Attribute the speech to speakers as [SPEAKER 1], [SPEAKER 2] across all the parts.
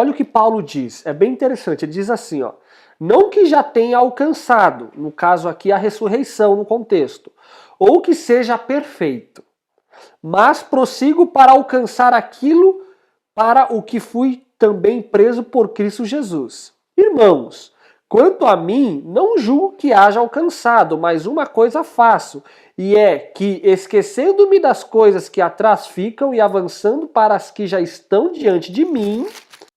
[SPEAKER 1] Olha o que Paulo diz, é bem interessante, ele diz assim, ó, não que já tenha alcançado, no caso aqui a ressurreição no contexto, ou que seja perfeito, mas prossigo para alcançar aquilo para o que fui também preso por Cristo Jesus. Irmãos, quanto a mim, não julgo que haja alcançado, mas uma coisa faço, e é que, esquecendo-me das coisas que atrás ficam e avançando para as que já estão diante de mim,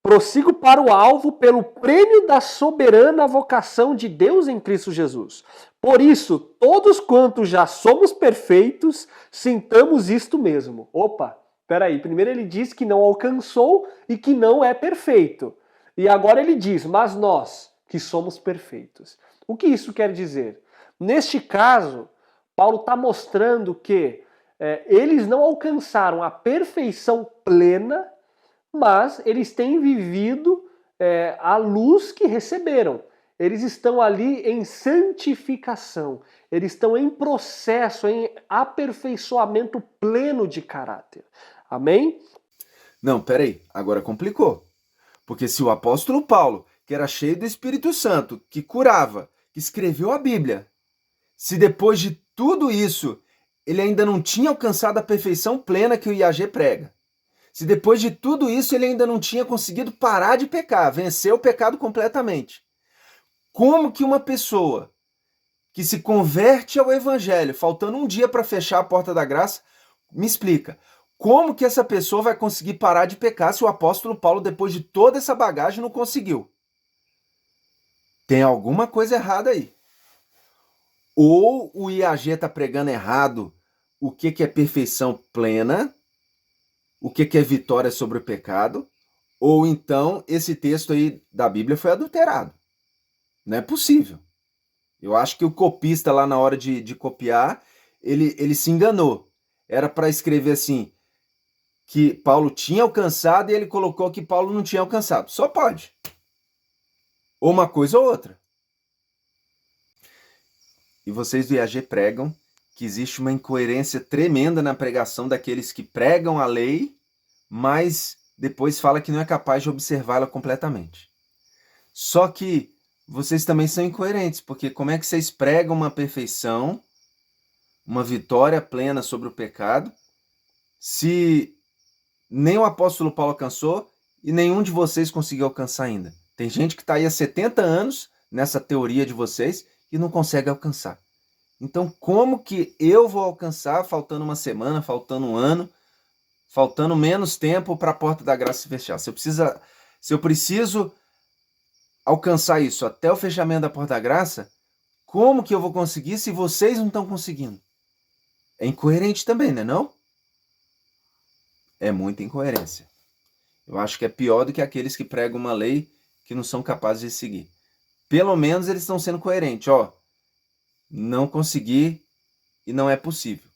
[SPEAKER 1] prossigo para o alvo pelo prêmio da soberana vocação de Deus em Cristo Jesus. Por isso, todos quantos já somos perfeitos, sintamos isto mesmo. Opa, peraí, primeiro ele diz que não alcançou e que não é perfeito. E agora ele diz, mas nós, que somos perfeitos. O que isso quer dizer? Neste caso, Paulo está mostrando que eles não alcançaram a perfeição plena, mas eles têm vivido a luz que receberam. Eles estão ali em santificação, eles estão em processo, em aperfeiçoamento pleno de caráter. Amém?
[SPEAKER 2] Não, peraí, agora complicou. Porque se o apóstolo Paulo, que era cheio do Espírito Santo, que curava, que escreveu a Bíblia, se depois de tudo isso ele ainda não tinha alcançado a perfeição plena que o IAG prega, se depois de tudo isso ele ainda não tinha conseguido parar de pecar, vencer o pecado completamente, como que uma pessoa que se converte ao Evangelho, faltando um dia para fechar a porta da graça, me explica, como que essa pessoa vai conseguir parar de pecar se o apóstolo Paulo, depois de toda essa bagagem, não conseguiu? Tem alguma coisa errada aí. Ou o IAG está pregando errado o que é perfeição plena, o que é vitória sobre o pecado, ou então esse texto aí da Bíblia foi adulterado. Não é possível. Eu acho que o copista lá na hora de copiar, ele se enganou. Era para escrever assim, que Paulo tinha alcançado e ele colocou que Paulo não tinha alcançado. Só pode. Ou uma coisa ou outra. E vocês do IAG pregam que existe uma incoerência tremenda na pregação daqueles que pregam a lei, mas depois fala que não é capaz de observá-la completamente. Só que vocês também são incoerentes, porque como é que vocês pregam uma perfeição, uma vitória plena sobre o pecado, se nem o apóstolo Paulo alcançou e nenhum de vocês conseguiu alcançar ainda? Tem gente que está aí há 70 anos nessa teoria de vocês e não consegue alcançar. Então, como que eu vou alcançar faltando uma semana, faltando um ano, faltando menos tempo para a porta da graça se fechar? Se eu preciso alcançar isso até o fechamento da porta da graça, como que eu vou conseguir se vocês não estão conseguindo? É incoerente também, né, não? É muita incoerência. Eu acho que é pior do que aqueles que pregam uma lei que não são capazes de seguir. Pelo menos eles estão sendo coerentes, ó. Não consegui e não é possível.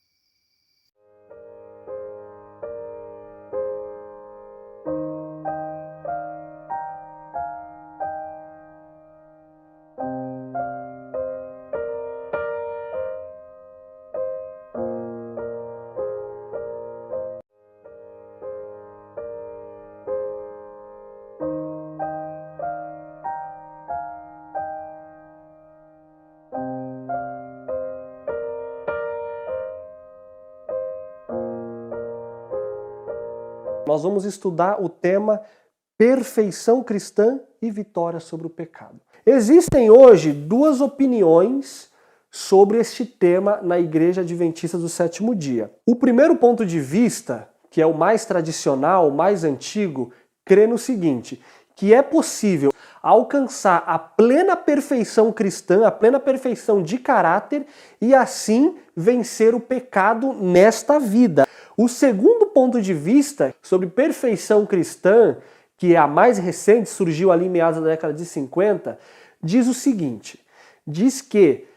[SPEAKER 1] Nós vamos estudar o tema perfeição cristã e vitória sobre o pecado. Existem hoje duas opiniões sobre este tema na Igreja Adventista do Sétimo Dia. O primeiro ponto de vista, que é o mais tradicional, o mais antigo, crê no seguinte, que é possível alcançar a plena perfeição cristã, a plena perfeição de caráter e assim vencer o pecado nesta vida. O segundo ponto de vista sobre perfeição cristã, que é a mais recente, surgiu ali em meados da década de 50, diz o seguinte, diz que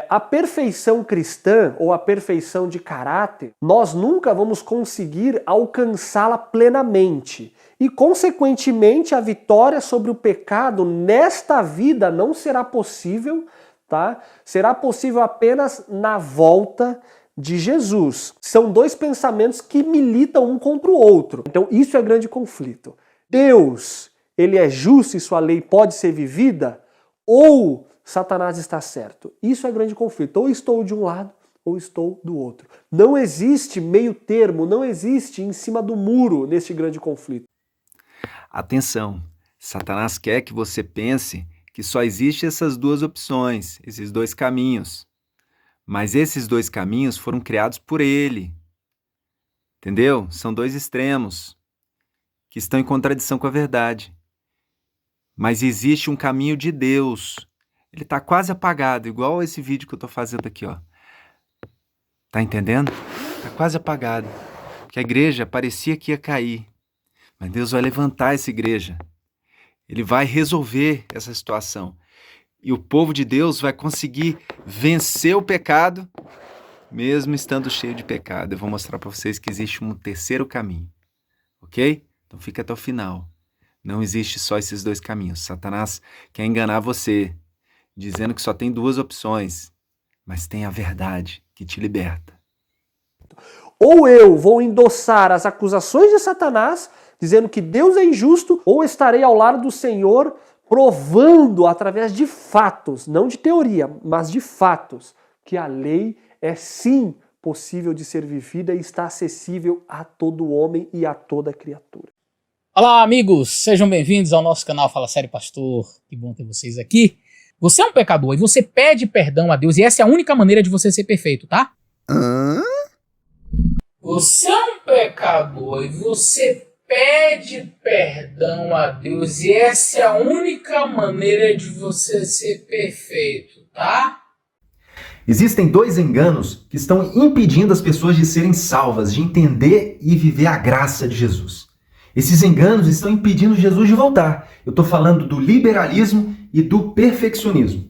[SPEAKER 1] a perfeição cristã ou a perfeição de caráter, nós nunca vamos conseguir alcançá-la plenamente. E, consequentemente, a vitória sobre o pecado nesta vida não será possível, tá? Será possível apenas na volta de Jesus. São dois pensamentos que militam um contra o outro. Então, isso é grande conflito. Deus, ele é justo e sua lei pode ser vivida? Ou Satanás está certo? Isso é grande conflito. Ou estou de um lado, ou estou do outro. Não existe meio termo, não existe em cima do muro neste grande conflito.
[SPEAKER 2] Atenção, Satanás quer que você pense que só existem essas duas opções, esses dois caminhos. Mas esses dois caminhos foram criados por ele. Entendeu? São dois extremos que estão em contradição com a verdade. Mas existe um caminho de Deus. Ele está quase apagado, igual esse vídeo que eu estou fazendo aqui, ó. Tá entendendo? Está quase apagado. Porque a igreja parecia que ia cair. Mas Deus vai levantar essa igreja. Ele vai resolver essa situação. E o povo de Deus vai conseguir vencer o pecado, mesmo estando cheio de pecado. Eu vou mostrar para vocês que existe um terceiro caminho. Ok? Então fica até o final. Não existe só esses dois caminhos. Satanás quer enganar você, dizendo que só tem duas opções. Mas tem a verdade que te liberta.
[SPEAKER 1] Ou eu vou endossar as acusações de Satanás, dizendo que Deus é injusto, ou estarei ao lado do Senhor, provando através de fatos, não de teoria, mas de fatos, que a lei é sim possível de ser vivida e está acessível a todo homem e a toda criatura.
[SPEAKER 3] Olá, amigos! Sejam bem-vindos ao nosso canal Fala Sério Pastor. Que bom ter vocês aqui. Você é um pecador e você pede perdão a Deus, e essa é a única maneira de você ser perfeito, tá? Você é um pecador e você pede perdão a Deus, e essa é a única maneira de você ser perfeito, tá?
[SPEAKER 2] Existem dois enganos que estão impedindo as pessoas de serem salvas, de entender e viver a graça de Jesus. Esses enganos estão impedindo Jesus de voltar. Eu estou falando do liberalismo e do perfeccionismo.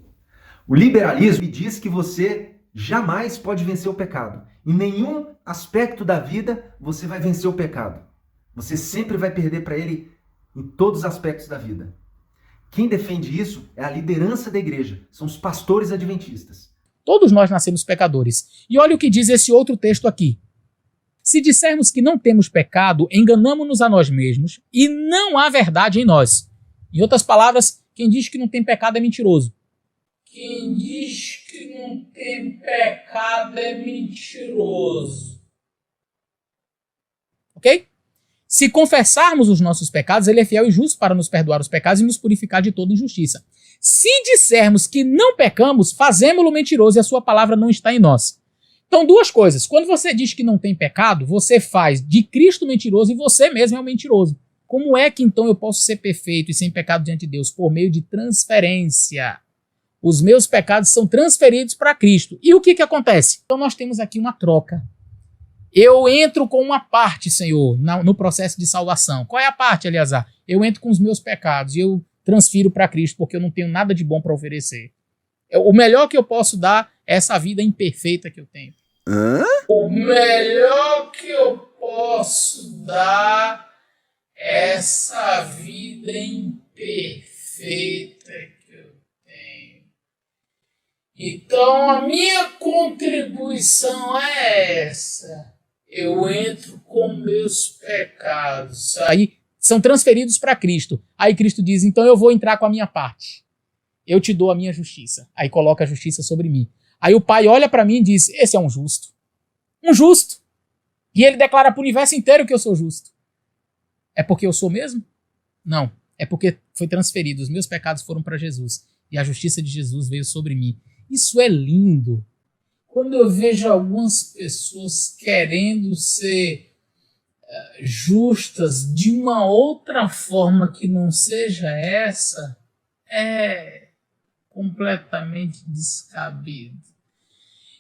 [SPEAKER 2] O liberalismo diz que você jamais pode vencer o pecado. Em nenhum aspecto da vida você vai vencer o pecado. Você sempre vai perder para ele em todos os aspectos da vida. Quem defende isso é a liderança da igreja, são os pastores adventistas.
[SPEAKER 3] Todos nós nascemos pecadores. E olha o que diz esse outro texto aqui. Se dissermos que não temos pecado, enganamo-nos a nós mesmos e não há verdade em nós. Em outras palavras, quem diz que não tem pecado é mentiroso. Quem diz que não tem pecado é mentiroso. Ok? Se confessarmos os nossos pecados, ele é fiel e justo para nos perdoar os pecados e nos purificar de toda injustiça. Se dissermos que não pecamos, fazemo-lo mentiroso e a sua palavra não está em nós. Então, duas coisas. Quando você diz que não tem pecado, você faz de Cristo mentiroso e você mesmo é um mentiroso. Como é que então eu posso ser perfeito e sem pecado diante de Deus? Por meio de transferência. Os meus pecados são transferidos para Cristo. E o que acontece? Então nós temos aqui uma troca. Eu entro com uma parte, Senhor, no processo de salvação. Qual é a parte, Eleazar? Eu entro com os meus pecados e eu transfiro para Cristo porque eu não tenho nada de bom para oferecer. O melhor que eu posso dar é essa vida imperfeita que eu tenho. O melhor que eu posso dar é essa vida imperfeita que eu tenho. Então a minha contribuição é essa. Eu entro com meus pecados. Aí são transferidos para Cristo. Aí Cristo diz, então eu vou entrar com a minha parte. Eu te dou a minha justiça. Aí coloca a justiça sobre mim. Aí o Pai olha para mim e diz, esse é um justo. Um justo. E ele declara para o universo inteiro que eu sou justo. É porque eu sou mesmo? Não. É porque foi transferido. Os meus pecados foram para Jesus. E a justiça de Jesus veio sobre mim. Isso é lindo. Quando eu vejo algumas pessoas querendo ser justas de uma outra forma que não seja essa, é completamente descabido.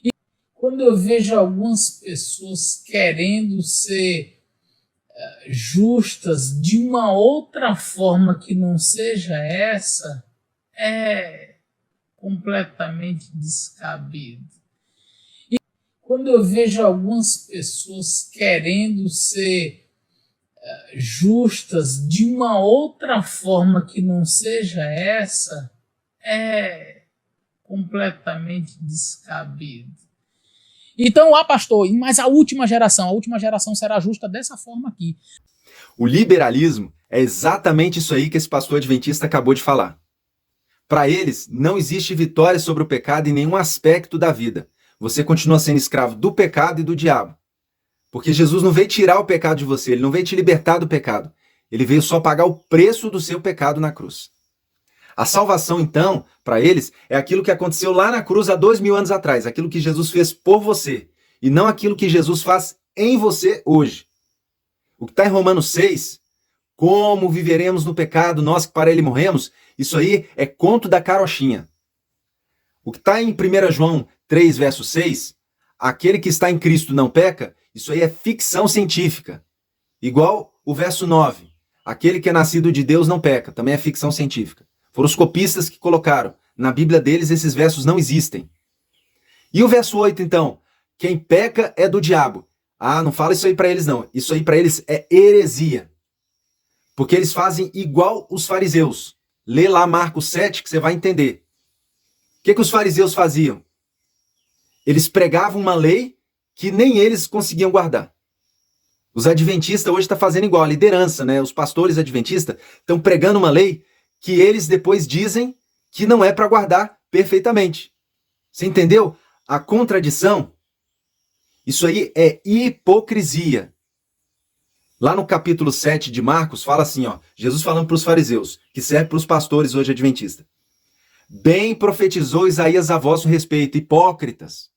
[SPEAKER 3] E quando eu vejo algumas pessoas querendo ser justas de uma outra forma que não seja essa, é completamente descabido. E quando eu vejo algumas pessoas querendo ser justas de uma outra forma que não seja essa, é completamente descabido. Então, pastor, mas a última geração será justa dessa forma aqui.
[SPEAKER 2] O liberalismo É exatamente isso aí que esse pastor adventista acabou de falar. Para eles, não existe vitória sobre o pecado em nenhum aspecto da vida. Você continua sendo escravo do pecado e do diabo. Porque Jesus não veio tirar o pecado de você, ele não veio te libertar do pecado. Ele veio só pagar o preço do seu pecado na cruz. A salvação, então, para eles, é aquilo que aconteceu lá na cruz há 2000 anos atrás, aquilo que Jesus fez por você, e não aquilo que Jesus faz em você hoje. O que está em Romanos 6, como viveremos no pecado, nós que para ele morremos, isso aí é conto da carochinha. O que está em 1 João 3, verso 6, aquele que está em Cristo não peca, isso aí é ficção científica. Igual o verso 9, aquele que é nascido de Deus não peca, também é ficção científica. Foram os copistas que colocaram. Na Bíblia deles, esses versos não existem. E o verso 8, então? Quem peca é do diabo. Ah, não fala isso aí para eles, não. Isso aí para eles é heresia. Porque eles fazem igual os fariseus. Lê lá Marcos 7 que você vai entender. O que os fariseus faziam? Eles pregavam uma lei que nem eles conseguiam guardar. Os adventistas hoje estão fazendo igual, a liderança, né? Os pastores adventistas estão pregando uma lei que eles depois dizem que não é para guardar perfeitamente. Você entendeu a contradição? Isso aí é hipocrisia. Lá no capítulo 7 de Marcos, fala assim, ó, Jesus falando para os fariseus, que serve para os pastores hoje adventistas. Bem profetizou Isaías a vosso respeito, hipócritas.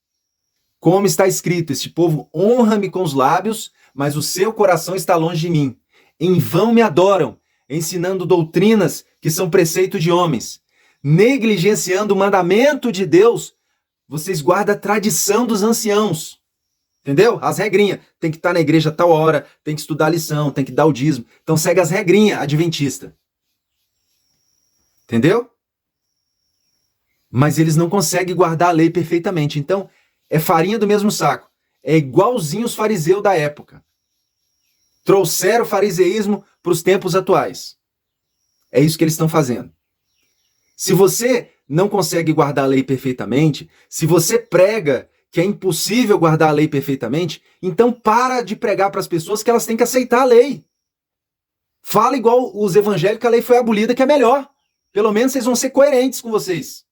[SPEAKER 2] Como está escrito, este povo honra-me com os lábios, mas o seu coração está longe de mim. Em vão me adoram, ensinando doutrinas que são preceito de homens. Negligenciando o mandamento de Deus, vocês guardam a tradição dos anciãos. Entendeu? As regrinhas. Tem que estar na igreja a tal hora, tem que estudar a lição, tem que dar o dízimo. Então segue as regrinhas adventista. Entendeu? Mas eles não conseguem guardar a lei perfeitamente. Então, é farinha do mesmo saco. É igualzinho os fariseus da época. Trouxeram o fariseísmo para os tempos atuais. É isso que eles estão fazendo. Se você não consegue guardar a lei perfeitamente, se você prega que é impossível guardar a lei perfeitamente, então para de pregar para as pessoas que elas têm que aceitar a lei. Fala igual os evangélicos que a lei foi abolida, que é melhor. Pelo menos vocês vão ser coerentes com vocês.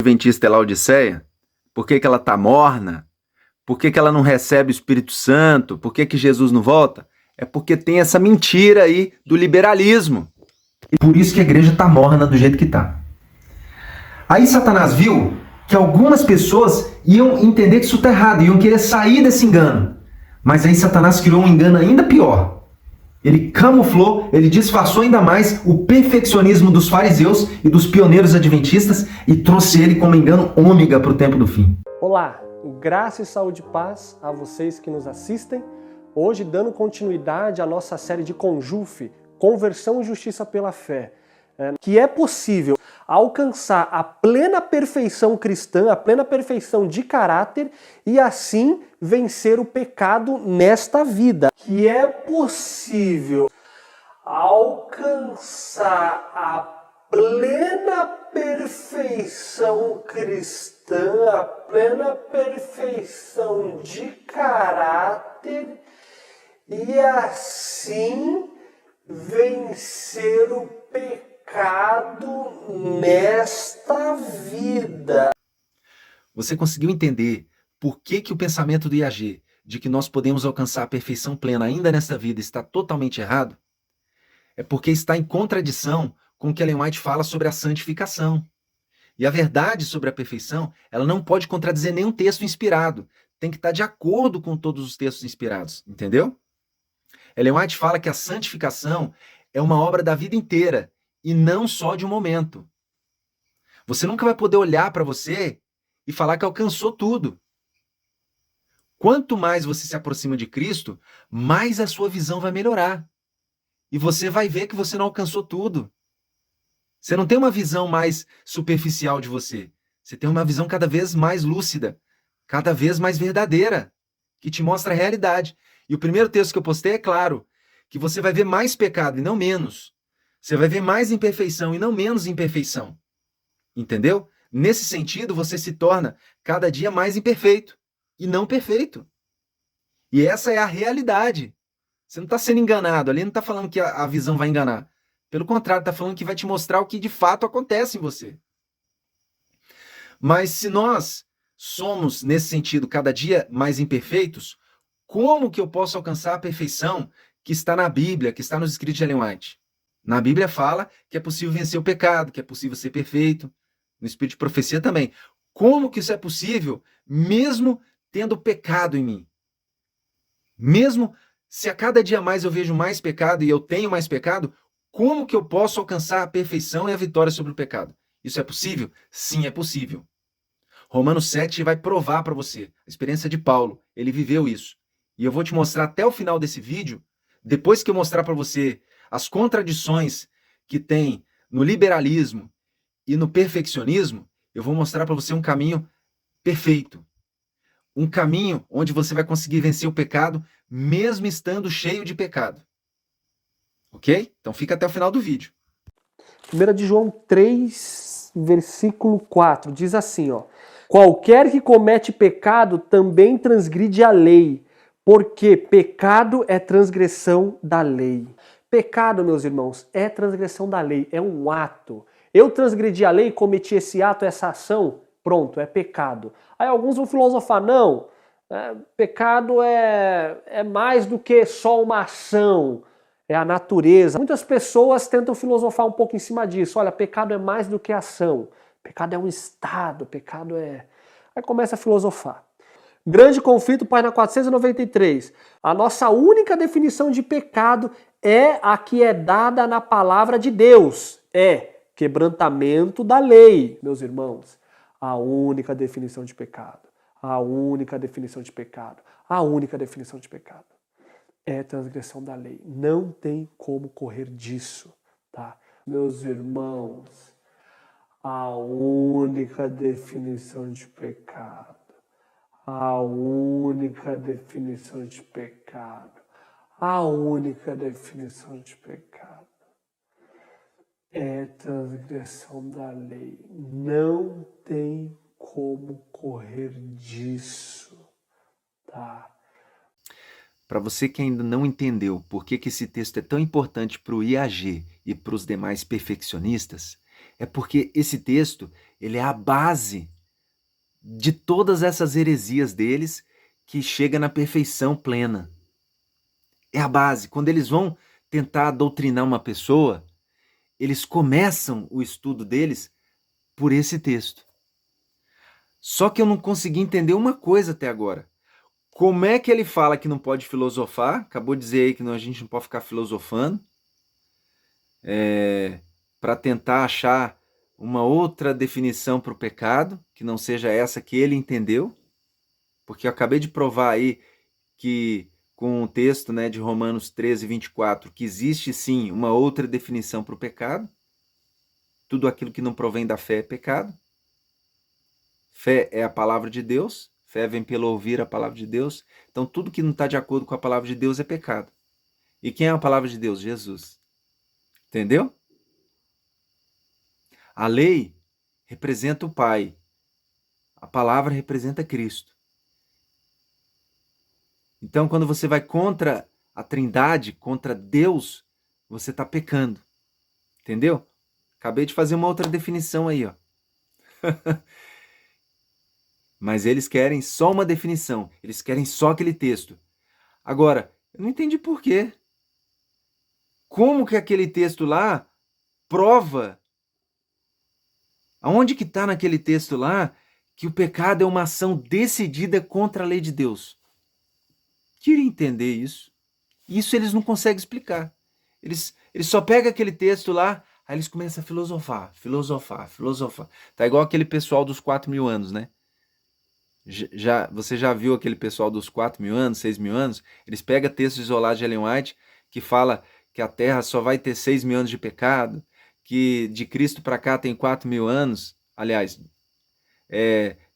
[SPEAKER 2] O adventista é Laodiceia? Por que ela está morna? Por que ela não recebe o Espírito Santo? Por que Jesus não volta? É porque tem essa mentira aí do liberalismo. E por isso que a igreja está morna do jeito que está. Aí Satanás viu que algumas pessoas iam entender que isso está errado, iam querer sair desse engano. Mas aí Satanás criou um engano ainda pior. Ele camuflou, ele disfarçou ainda mais o perfeccionismo dos fariseus e dos pioneiros adventistas e trouxe ele como engano ômega para o tempo do fim.
[SPEAKER 1] Olá, graça e saúde e paz a vocês que nos assistem. Hoje dando continuidade à nossa série de Conjufe, Conversão e Justiça pela Fé, que é possível alcançar a plena perfeição cristã, a plena perfeição de caráter e assim vencer o pecado nesta vida. Que é possível alcançar a plena perfeição cristã, a plena perfeição de caráter e assim vencer o pecado nesta vida.
[SPEAKER 2] Você conseguiu entender por que o pensamento do IAG de que nós podemos alcançar a perfeição plena ainda nesta vida está totalmente errado? É porque está em contradição com o que Ellen White fala sobre a santificação. E a verdade sobre a perfeição, ela não pode contradizer nenhum texto inspirado. Tem que estar de acordo com todos os textos inspirados, entendeu? Ellen White fala que a santificação é uma obra da vida inteira e não só de um momento. Você nunca vai poder olhar para você e falar que alcançou tudo. Quanto mais você se aproxima de Cristo, mais a sua visão vai melhorar. E você vai ver que você não alcançou tudo. Você não tem uma visão mais superficial de você. Você tem uma visão cada vez mais lúcida, cada vez mais verdadeira, que te mostra a realidade. E o primeiro texto que eu postei é claro, que você vai ver mais pecado e não menos. Você vai ver mais imperfeição e não menos imperfeição. Entendeu? Nesse sentido, você se torna cada dia mais imperfeito e não perfeito. E essa é a realidade. Você não está sendo enganado. Ali não está falando que a visão vai enganar. Pelo contrário, está falando que vai te mostrar o que de fato acontece em você. Mas se nós somos, nesse sentido, cada dia mais imperfeitos, como que eu posso alcançar a perfeição que está na Bíblia, que está nos escritos de Ellen White? Na Bíblia fala que é possível vencer o pecado, que é possível ser perfeito. No Espírito de Profecia também. Como que isso é possível, mesmo tendo pecado em mim? Mesmo se a cada dia mais eu vejo mais pecado e eu tenho mais pecado, como que eu posso alcançar a perfeição e a vitória sobre o pecado? Isso é possível? Sim, é possível. Romanos 7 vai provar para você a experiência de Paulo. Ele viveu isso. E eu vou te mostrar até o final desse vídeo, depois que eu mostrar para você as contradições que tem no liberalismo e no perfeccionismo, eu vou mostrar para você um caminho perfeito. Um caminho onde você vai conseguir vencer o pecado, mesmo estando cheio de pecado. Ok? Então fica até o final do vídeo.
[SPEAKER 1] 1 de João 3, versículo 4, diz assim, ó: qualquer que comete pecado também transgride a lei, porque pecado é transgressão da lei. Pecado, meus irmãos, é transgressão da lei, é um ato. Eu transgredi a lei, cometi esse ato, essa ação, pronto, é pecado. Aí alguns vão filosofar, não, pecado é mais do que só uma ação, é a natureza. Muitas pessoas tentam filosofar um pouco em cima disso. Olha, pecado é mais do que ação, pecado é um estado, pecado é... Aí começa a filosofar. Grande Conflito, página 493. A nossa única definição de pecado é a que é dada na palavra de Deus. É quebrantamento da lei, meus irmãos. A única definição de pecado. A única definição de pecado. A única definição de pecado. É transgressão da lei. Não tem como correr disso, tá? Meus irmãos, a única definição de pecado. A única definição de pecado. A única definição de pecado é transgressão da lei. Não tem como correr disso, tá?
[SPEAKER 2] Para você que ainda não entendeu por que esse texto é tão importante para o IAG e para os demais perfeccionistas, é porque esse texto ele é a base de todas essas heresias deles que chega na perfeição plena. É a base. Quando eles vão tentar doutrinar uma pessoa, eles começam o estudo deles por esse texto. Só que eu não consegui entender uma coisa até agora. Como é que ele fala que não pode filosofar? Acabou de dizer aí que a gente não pode ficar filosofando para tentar achar uma outra definição para o pecado, que não seja essa que ele entendeu. Porque eu acabei de provar aí que com o texto, né, de Romanos 13, 24, que existe sim uma outra definição para o pecado. Tudo aquilo que não provém da fé é pecado. Fé é a palavra de Deus. Fé vem pelo ouvir a palavra de Deus. Então tudo que não está de acordo com a palavra de Deus é pecado. E quem é a palavra de Deus? Jesus. Entendeu? A lei representa o Pai. A palavra representa Cristo. Então, quando você vai contra a Trindade, contra Deus, você está pecando. Entendeu? Acabei de fazer uma outra definição aí, ó. Mas eles querem só uma definição. Eles querem só aquele texto. Agora, eu não entendi por quê. Como que aquele texto lá prova? Aonde que está naquele texto lá que o pecado é uma ação decidida contra a lei de Deus? Queria entender isso. Isso eles não conseguem explicar. Eles só pegam aquele texto lá, aí eles começam a filosofar. Tá igual aquele pessoal dos 4.000 anos, né? Você já viu aquele pessoal dos 4.000 anos, 6.000 anos? Eles pegam textos isolados de Ellen White que fala que a Terra só vai ter 6.000 anos de pecado, que de Cristo para cá tem 4.000 anos. Aliás,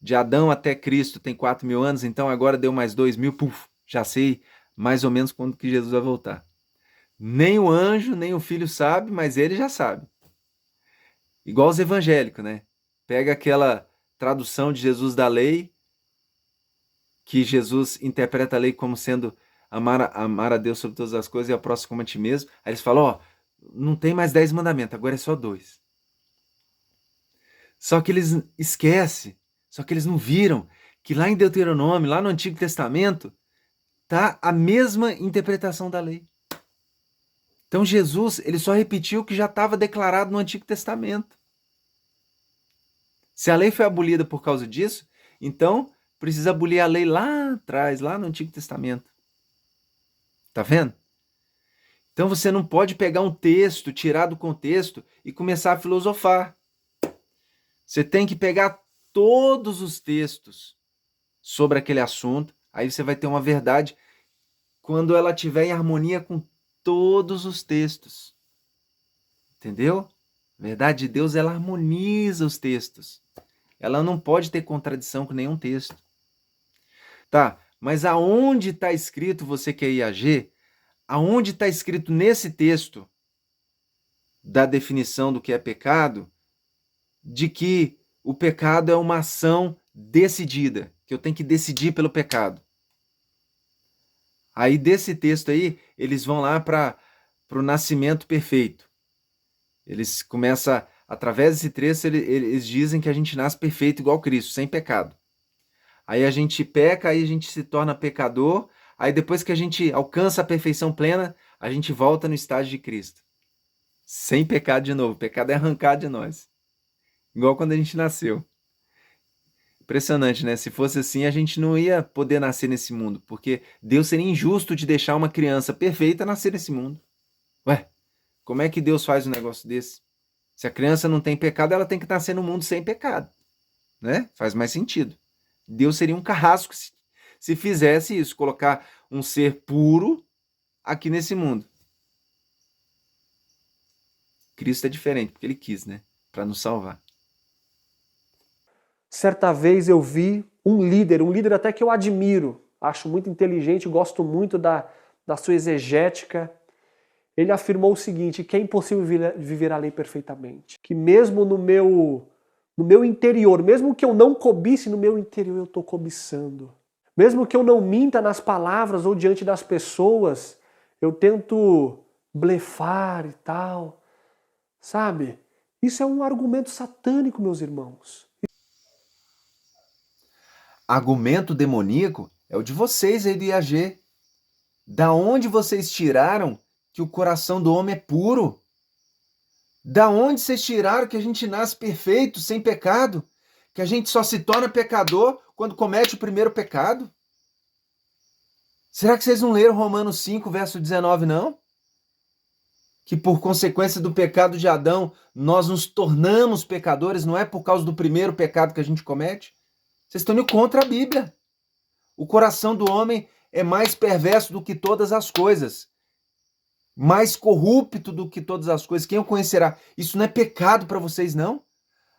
[SPEAKER 2] de Adão até Cristo tem 4.000 anos, então agora deu mais 2.000, puf, já sei mais ou menos quando que Jesus vai voltar. Nem o anjo, nem o filho sabe, mas ele já sabe. Igual os evangélicos, né? Pega aquela tradução de Jesus da lei, que Jesus interpreta a lei como sendo amar a Deus sobre todas as coisas e ao próximo como a ti mesmo. Aí eles falam, ó, não tem mais 10 mandamentos, agora é só 2. Só que eles esquecem, só que eles não viram que lá em Deuteronômio, lá no Antigo Testamento, tá a mesma interpretação da lei. Então Jesus, ele só repetiu o que já estava declarado no Antigo Testamento. Se a lei foi abolida por causa disso, então precisa abolir a lei lá atrás, lá no Antigo Testamento. Tá vendo? Então você não pode pegar um texto, tirar do contexto e começar a filosofar. Você tem que pegar todos os textos sobre aquele assunto, aí você vai ter uma verdade quando ela estiver em harmonia com todos os textos. Entendeu? A verdade de Deus, ela harmoniza os textos. Ela não pode ter contradição com nenhum texto. Tá, mas aonde está escrito, você que é IAG, aonde está escrito nesse texto da definição do que é pecado, de que o pecado é uma ação decidida, que eu tenho que decidir pelo pecado. Aí desse texto aí, eles vão lá para o nascimento perfeito. Eles começam, através desse texto, eles dizem que a gente nasce perfeito igual Cristo, sem pecado. Aí a gente peca, aí a gente se torna pecador, aí depois que a gente alcança a perfeição plena, a gente volta no estágio de Cristo. Sem pecado de novo, o pecado é arrancado de nós. Igual quando a gente nasceu. Impressionante, né? Se fosse assim, a gente não ia poder nascer nesse mundo, porque Deus seria injusto de deixar uma criança perfeita nascer nesse mundo. Ué, como é que Deus faz um negócio desse? Se a criança não tem pecado, ela tem que nascer no mundo sem pecado, né? Faz mais sentido. Deus seria um carrasco se fizesse isso, colocar um ser puro aqui nesse mundo. Cristo é diferente, porque ele quis, né? Para nos salvar.
[SPEAKER 1] Certa vez eu vi um líder até que eu admiro, acho muito inteligente, gosto muito da sua exegética. Ele afirmou o seguinte, que é impossível viver a lei perfeitamente. Que mesmo no meu interior, mesmo que eu não cobice, no meu interior eu estou cobiçando. Mesmo que eu não minta nas palavras ou diante das pessoas, eu tento blefar e tal. Sabe? Isso é um argumento satânico, meus irmãos.
[SPEAKER 2] Argumento demoníaco é o de vocês aí do IAG. Da onde vocês tiraram que o coração do homem é puro? Da onde vocês tiraram que a gente nasce perfeito, sem pecado? Que a gente só se torna pecador quando comete o primeiro pecado? Será que vocês não leram Romanos 5, verso 19, não? Que por consequência do pecado de Adão, nós nos tornamos pecadores, não é por causa do primeiro pecado que a gente comete? Vocês estão indo contra a Bíblia. O coração do homem é mais perverso do que todas as coisas. Mais corrupto do que todas as coisas. Quem o conhecerá? Isso não é pecado para vocês, não?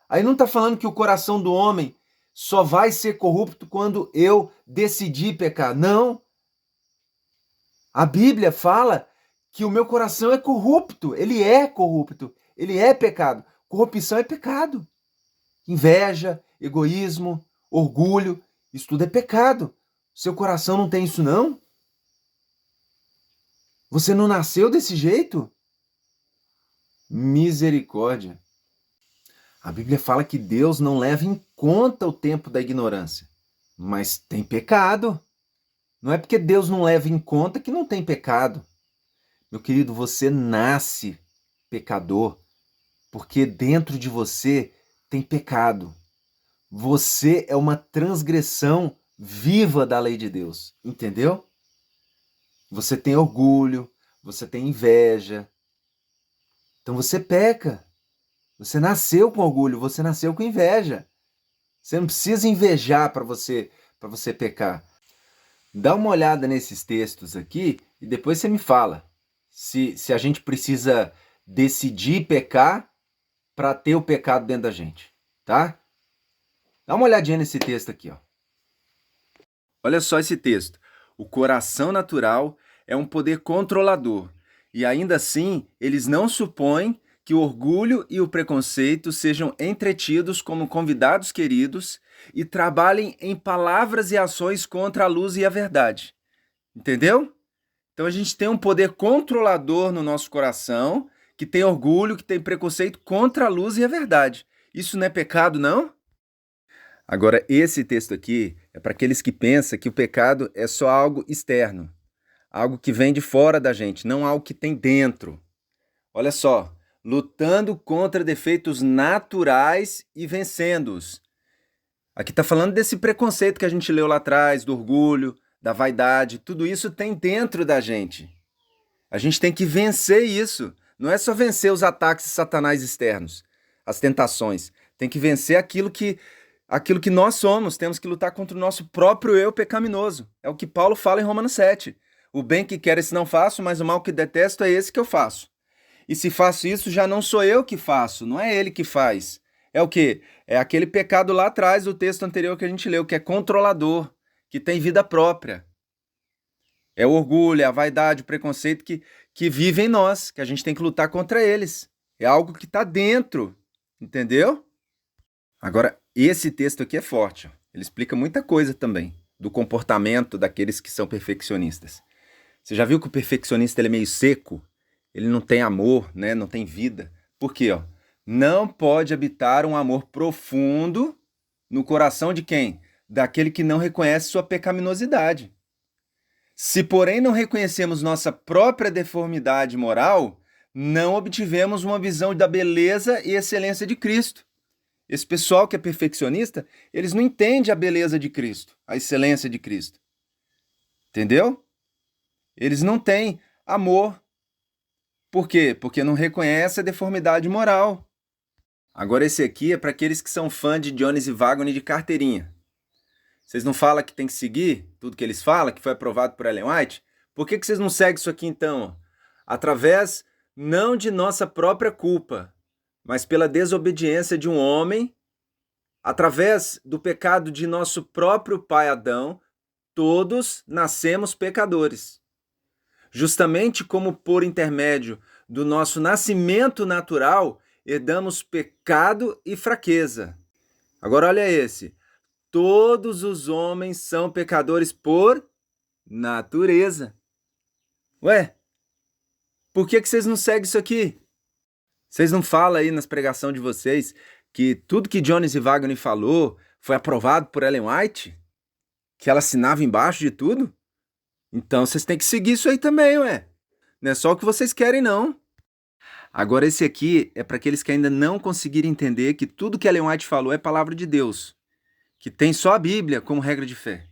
[SPEAKER 2] Aí não está falando que o coração do homem só vai ser corrupto quando eu decidir pecar. Não. A Bíblia fala que o meu coração é corrupto. Ele é corrupto. Ele é pecado. Corrupção é pecado. Inveja, egoísmo, orgulho, isso tudo é pecado. Seu coração não tem isso, não? Você não nasceu desse jeito? Misericórdia. A Bíblia fala que Deus não leva em conta o tempo da ignorância, mas tem pecado. Não é porque Deus não leva em conta que não tem pecado. Meu querido, você nasce pecador porque dentro de você tem pecado. Você é uma transgressão viva da lei de Deus, entendeu? Você tem orgulho, você tem inveja. Então você peca. Você nasceu com orgulho, você nasceu com inveja. Você não precisa invejar para você pecar. Dá uma olhada nesses textos aqui e depois você me fala se a gente precisa decidir pecar para ter o pecado dentro da gente, tá? Dá uma olhadinha nesse texto aqui, ó. Olha só esse texto. O coração natural é um poder controlador, e ainda assim eles não supõem que o orgulho e o preconceito sejam entretidos como convidados queridos e trabalhem em palavras e ações contra a luz e a verdade. Entendeu? Então a gente tem um poder controlador no nosso coração, que tem orgulho, que tem preconceito contra a luz e a verdade. Isso não é pecado, não? Agora, esse texto aqui é para aqueles que pensam que o pecado é só algo externo, algo que vem de fora da gente, não algo que tem dentro. Olha só, lutando contra defeitos naturais e vencendo-os. Aqui está falando desse preconceito que a gente leu lá atrás, do orgulho, da vaidade, tudo isso tem dentro da gente. A gente tem que vencer isso. Não é só vencer os ataques de Satanás externos, as tentações. Tem que vencer aquilo que nós somos. Temos que lutar contra o nosso próprio eu pecaminoso. É o que Paulo fala em Romanos 7. O bem que quero, esse não faço, mas o mal que detesto é esse que eu faço. E se faço isso, já não sou eu que faço, não é ele que faz. É o quê? É aquele pecado lá atrás do texto anterior que a gente leu, que é controlador, que tem vida própria. É o orgulho, é a vaidade, o preconceito que vive em nós, que a gente tem que lutar contra eles. É algo que está dentro, entendeu? Agora, esse texto aqui é forte. Ele explica muita coisa também do comportamento daqueles que são perfeccionistas. Você já viu que o perfeccionista ele é meio seco? Ele não tem amor, né? Não tem vida. Por quê? Não pode habitar um amor profundo no coração de quem? Daquele que não reconhece sua pecaminosidade. Se, porém, não reconhecemos nossa própria deformidade moral, não obtivemos uma visão da beleza e excelência de Cristo. Esse pessoal que é perfeccionista, eles não entendem a beleza de Cristo, a excelência de Cristo. Entendeu? Eles não têm amor. Por quê? Porque não reconhece a deformidade moral. Agora esse aqui é para aqueles que são fãs de Jones e Wagner de carteirinha. Vocês não falam que tem que seguir tudo que eles falam, que foi aprovado por Ellen White? Por que vocês não seguem isso aqui então? Através não de nossa própria culpa, mas pela desobediência de um homem, através do pecado de nosso próprio pai Adão, todos nascemos pecadores. Justamente como por intermédio do nosso nascimento natural, herdamos pecado e fraqueza. Agora olha esse. Todos os homens são pecadores por natureza. Ué, por que vocês não seguem isso aqui? Vocês não falam aí nas pregações de vocês que tudo que Jones e Wagner falou foi aprovado por Ellen White? Que ela assinava embaixo de tudo? Então vocês têm que seguir isso aí também, ué. Não é só o que vocês querem, não. Agora esse aqui é para aqueles que ainda não conseguiram entender que tudo que Ellen White falou é palavra de Deus, que tem só a Bíblia como regra de fé.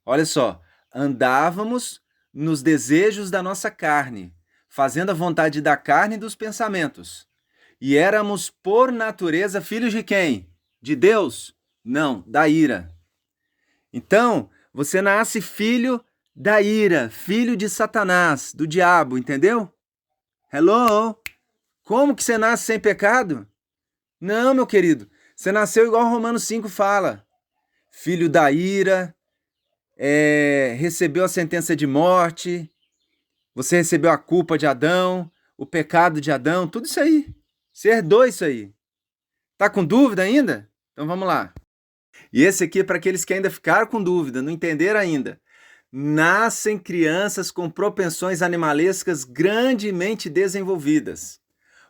[SPEAKER 2] Olha só, andávamos nos desejos da nossa carne, fazendo a vontade da carne e dos pensamentos. E éramos, por natureza, filhos de quem? De Deus? Não, da ira. Então, você nasce filho da ira, filho de Satanás, do diabo, entendeu? Hello? Como que você nasce sem pecado? Não, meu querido, você nasceu igual Romanos 5 fala. Filho da ira, recebeu a sentença de morte, você recebeu a culpa de Adão, o pecado de Adão, tudo isso aí. Você herdou isso aí. Tá com dúvida ainda? Então vamos lá. E esse aqui é para aqueles que ainda ficaram com dúvida, não entenderam ainda. Nascem crianças com propensões animalescas grandemente desenvolvidas.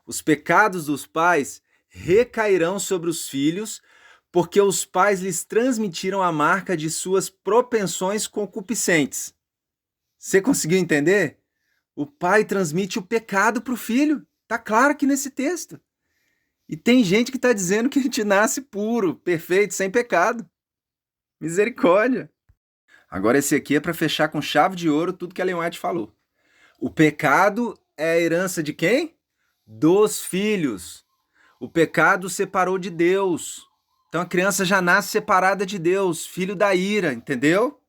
[SPEAKER 2] Os pecados dos pais recairão sobre os filhos, porque os pais lhes transmitiram a marca de suas propensões concupiscentes. Você conseguiu entender? O pai transmite o pecado para o filho. Está claro aqui nesse texto. E tem gente que está dizendo que a gente nasce puro, perfeito, sem pecado. Misericórdia. Agora esse aqui é para fechar com chave de ouro tudo que a Ellen White falou. O pecado é a herança de quem? Dos filhos. O pecado separou de Deus. Então a criança já nasce separada de Deus, filho da ira, entendeu?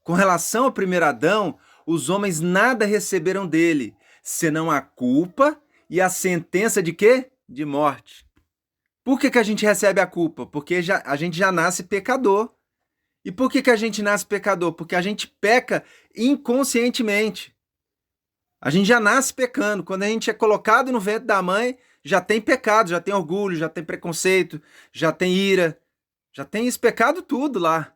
[SPEAKER 2] Com relação ao primeiro Adão, os homens nada receberam dele, senão a culpa e a sentença de quê? De morte. Por que a gente recebe a culpa? Porque a gente já nasce pecador. E por que a gente nasce pecador? Porque a gente peca inconscientemente. A gente já nasce pecando. Quando a gente é colocado no ventre da mãe, já tem pecado, já tem orgulho, já tem preconceito, já tem ira, já tem esse pecado tudo lá.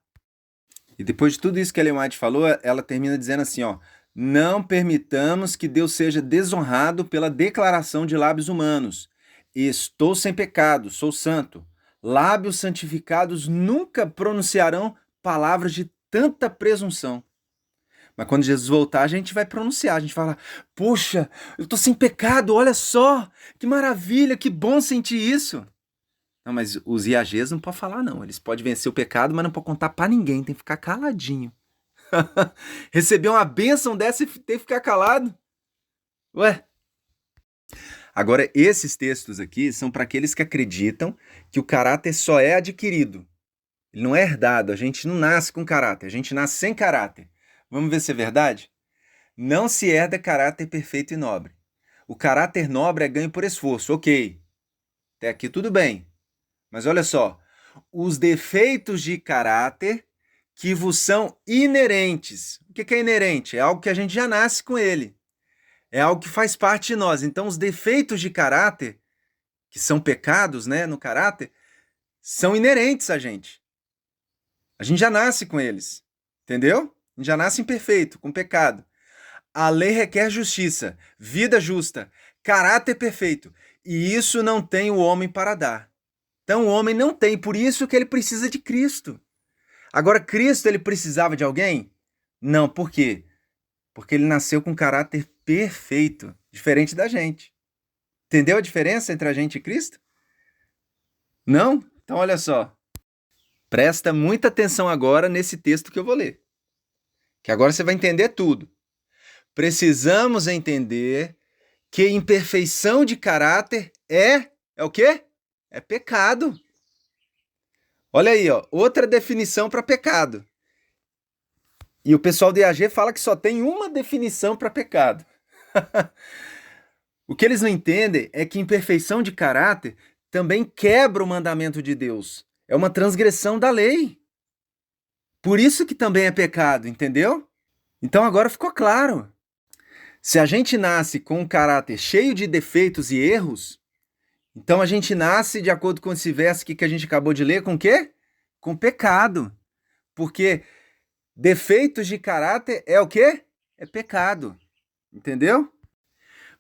[SPEAKER 2] E depois de tudo isso que a Ellen White falou, ela termina dizendo assim, ó, Não permitamos que Deus seja desonrado pela declaração de lábios humanos. Estou sem pecado, sou santo. Lábios santificados nunca pronunciarão palavras de tanta presunção. Mas quando Jesus voltar, a gente vai pronunciar, a gente vai falar: poxa, eu tô sem pecado, olha só, que maravilha, que bom sentir isso. Não, mas os IAGs não podem falar não, eles podem vencer o pecado, mas não podem contar pra ninguém, tem que ficar caladinho. Receber uma bênção dessa e ter que ficar calado? Ué? Agora, esses textos aqui são para aqueles que acreditam que o caráter só é adquirido. Ele não é herdado, a gente não nasce com caráter, a gente nasce sem caráter. Vamos ver se é verdade? Não se herda caráter perfeito e nobre. O caráter nobre é ganho por esforço, ok. Até aqui tudo bem. Mas olha só, os defeitos de caráter que vos são inerentes. O que é inerente? É algo que a gente já nasce com ele. É algo que faz parte de nós. Então, os defeitos de caráter, que são pecados, né, no caráter, são inerentes a gente. A gente já nasce com eles. Entendeu? A gente já nasce imperfeito, com pecado. A lei requer justiça, vida justa, caráter perfeito. E isso não tem o homem para dar. Então, o homem não tem, por isso que ele precisa de Cristo. Agora, Cristo, ele precisava de alguém? Não, por quê? Porque ele nasceu com caráter perfeito, diferente da gente. Entendeu a diferença entre a gente e Cristo? Não? Então, olha só. Presta muita atenção agora nesse texto que eu vou ler. Que agora você vai entender tudo. Precisamos entender que imperfeição de caráter é o quê? É pecado. Olha aí, ó, outra definição para pecado. E o pessoal do IAG fala que só tem uma definição para pecado. O que eles não entendem é que imperfeição de caráter também quebra o mandamento de Deus. É uma transgressão da lei. Por isso que também é pecado, entendeu? Então agora ficou claro. Se a gente nasce com um caráter cheio de defeitos e erros, então a gente nasce, de acordo com esse verso que a gente acabou de ler, com o quê? Com pecado. Porque defeitos de caráter é o quê? É pecado. Entendeu?